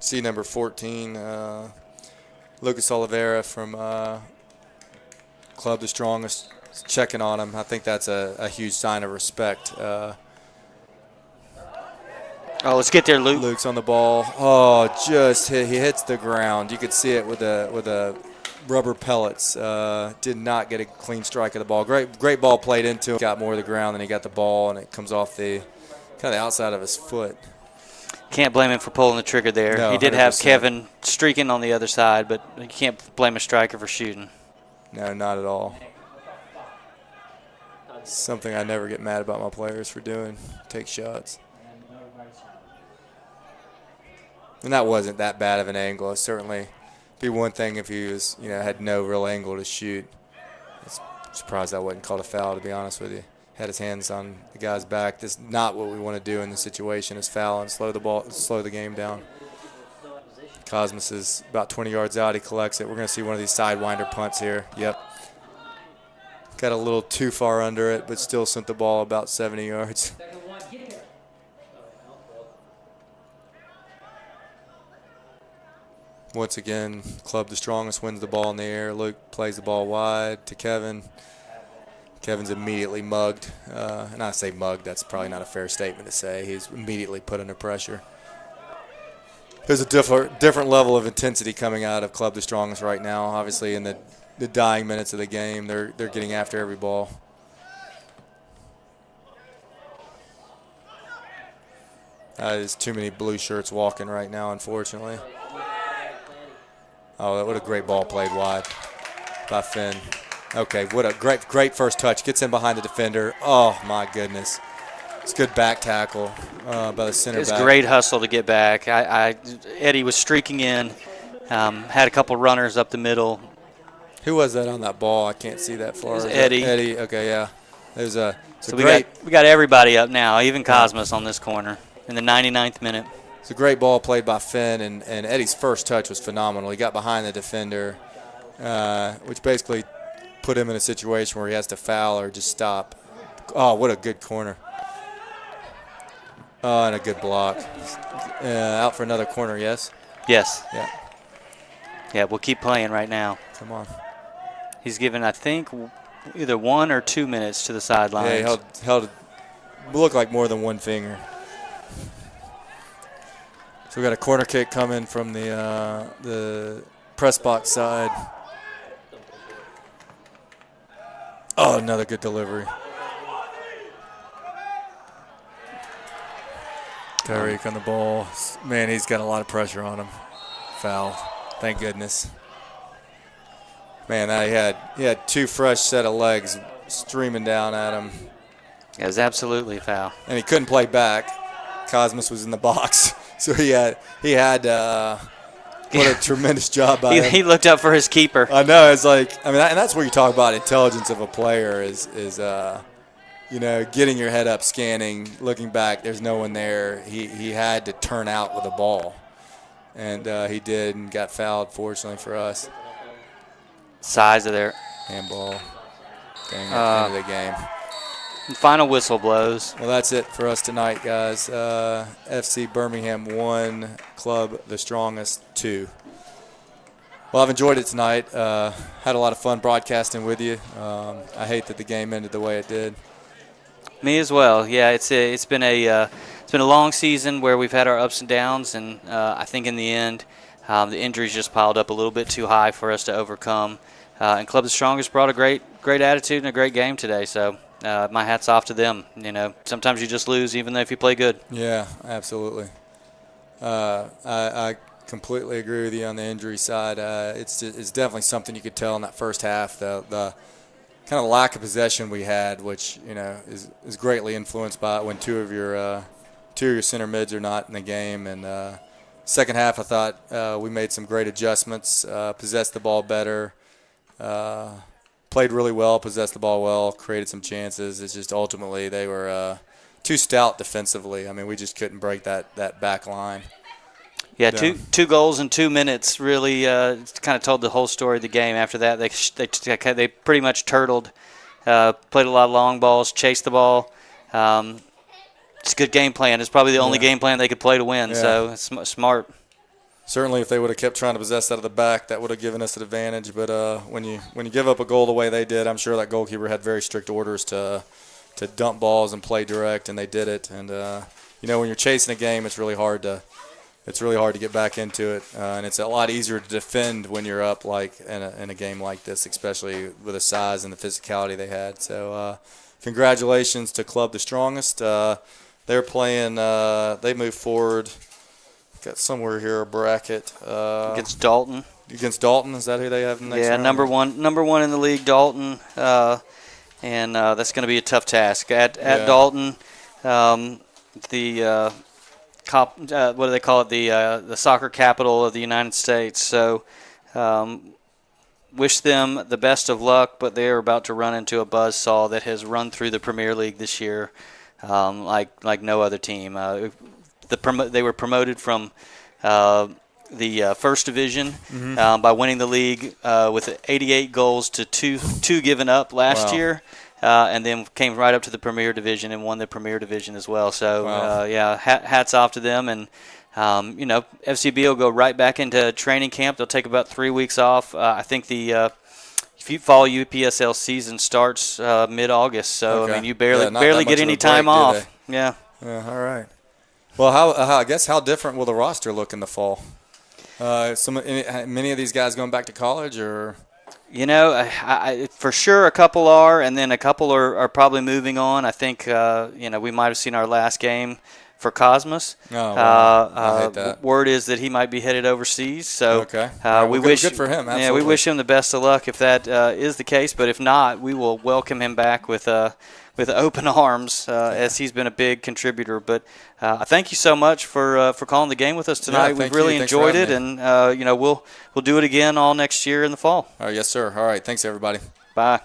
See number 14, Lucas Oliveira from Club the Strongest, checking on him. I think that's a huge sign of respect. Let's get there, Luke. Luke's on the ball. Oh, he hits the ground. You could see it with the rubber pellets. Did not get a clean strike of the ball. Great ball played into him. Got more of the ground than he got the ball, and it comes off the kind of the outside of his foot. Can't blame him for pulling the trigger there. No, he did have 100%. Kevin streaking on the other side, but you can't blame a striker for shooting. No, not at all. Something I never get mad about my players for doing. Take shots. And that wasn't that bad of an angle. It certainly be one thing if he was, had no real angle to shoot. I'm surprised that wasn't called a foul, to be honest with you. Had his hands on the guy's back. This is not what we want to do in this situation, is foul and slow the game down. Cosmas is about 20 yards out. He collects it. We're going to see one of these sidewinder punts here. Yep. Got a little too far under it, but still sent the ball about 70 yards. Once again, Club the Strongest wins the ball in the air. Luke plays the ball wide to Kevin. Kevin's immediately mugged. And I say mugged, that's probably not a fair statement to say. He's immediately put under pressure. There's a different level of intensity coming out of Club the Strongest right now. Obviously, in the dying minutes of the game, they're getting after every ball. There's too many blue shirts walking right now, unfortunately. Oh, what a great ball played wide by Finn. Okay, what a great first touch. Gets in behind the defender. Oh, my goodness. It's good back tackle by the center back. It's great hustle to get back. Eddie was streaking in, had a couple runners up the middle. Who was that on that ball? I can't see that far. Eddie. Eddie, okay, yeah. We got everybody up now, even Cosmas on this corner. in the 99th minute. It's a great ball played by Finn, and Eddie's first touch was phenomenal. He got behind the defender, which basically put him in a situation where he has to foul or just stop. Oh, what a good corner. Oh, and a good block. Out for another corner, yes? Yes. Yeah. Yeah, we'll keep playing right now. Come on. He's given, I think, either 1 or 2 minutes to the sidelines. Yeah, he held it, looked like more than one finger. So we got a corner kick coming from the press box side. Oh, another good delivery. Tyreek on the ball. Man, he's got a lot of pressure on him. Foul. Thank goodness. Man, he had 2 fresh set of legs streaming down at him. It was absolutely a foul. And he couldn't play back. Cosmos was in the box. So he had what a tremendous job by him. He looked up for his keeper. I know. It's like, I mean, and that's where you talk about intelligence of a player is getting your head up, scanning, looking back. There's no one there. He had to turn out with a ball, and he did, and got fouled. Fortunately for us. Size of their handball. Dang, at the end of the game. Final whistle blows. Well, that's it for us tonight, guys. FC Birmingham 1, Club the Strongest 2. Well, I've enjoyed it tonight. Had a lot of fun broadcasting with you. I hate that the game ended the way it did. Me as well. Yeah, it's been a long season where we've had our ups and downs, and I think in the end, the injuries just piled up a little bit too high for us to overcome. And Club the Strongest brought a great attitude and a great game today. So. My hat's off to them. Sometimes you just lose even though if you play good. Yeah, absolutely. I completely agree with you on the injury side. It's definitely something you could tell in that first half. The kind of lack of possession we had, which is greatly influenced by when two of your center mids are not in the game. And second half, I thought we made some great adjustments, possessed the ball better. Played really well, possessed the ball well, created some chances. It's just ultimately they were too stout defensively. I mean, we just couldn't break that back line. Yeah, two goals in 2 minutes really kind of told the whole story of the game. After that, they pretty much turtled, played a lot of long balls, chased the ball. It's a good game plan. It's probably the only game plan they could play to win, so it's smart. Certainly, if they would have kept trying to possess out of the back, that would have given us an advantage. But when you give up a goal the way they did, I'm sure that goalkeeper had very strict orders to dump balls and play direct, and they did it. And when you're chasing a game, it's really hard to get back into it, and it's a lot easier to defend when you're up, like in a game like this, especially with the size and the physicality they had. So, congratulations to Club the Strongest. They're playing. They move forward. Got somewhere here a bracket Against Dalton. Against Dalton, is that who they have in the next round? number one in the league, Dalton, and that's going to be a tough task at Dalton. What do they call it? The soccer capital of the United States. So, wish them the best of luck, but they are about to run into a buzzsaw that has run through the Premier League this year, like no other team. They were promoted from the first division by winning the league with 88 goals to two given up last year, and then came right up to the Premier Division and won the Premier Division as well. So, hats off to them. And, FCB will go right back into training camp. They'll take about 3 weeks off. I think the fall UPSL season starts mid-August. So, okay. I mean, you barely get any time off. Yeah. Yeah, all right. Well, I guess how different will the roster look in the fall? Many of these guys going back to college, or I for sure a couple are, and then a couple are probably moving on. I think we might have seen our last game for Cosmos. Oh, wow. I hate that. Word is that he might be headed overseas. So okay. we wish good for him. Absolutely. Yeah, we wish him the best of luck if that is the case. But if not, we will welcome him back with open arms, as he's been a big contributor. But thank you so much for calling the game with us tonight. Yeah, We've really enjoyed it, and we'll do it again all next year in the fall. Yes, sir. All right, thanks everybody. Bye.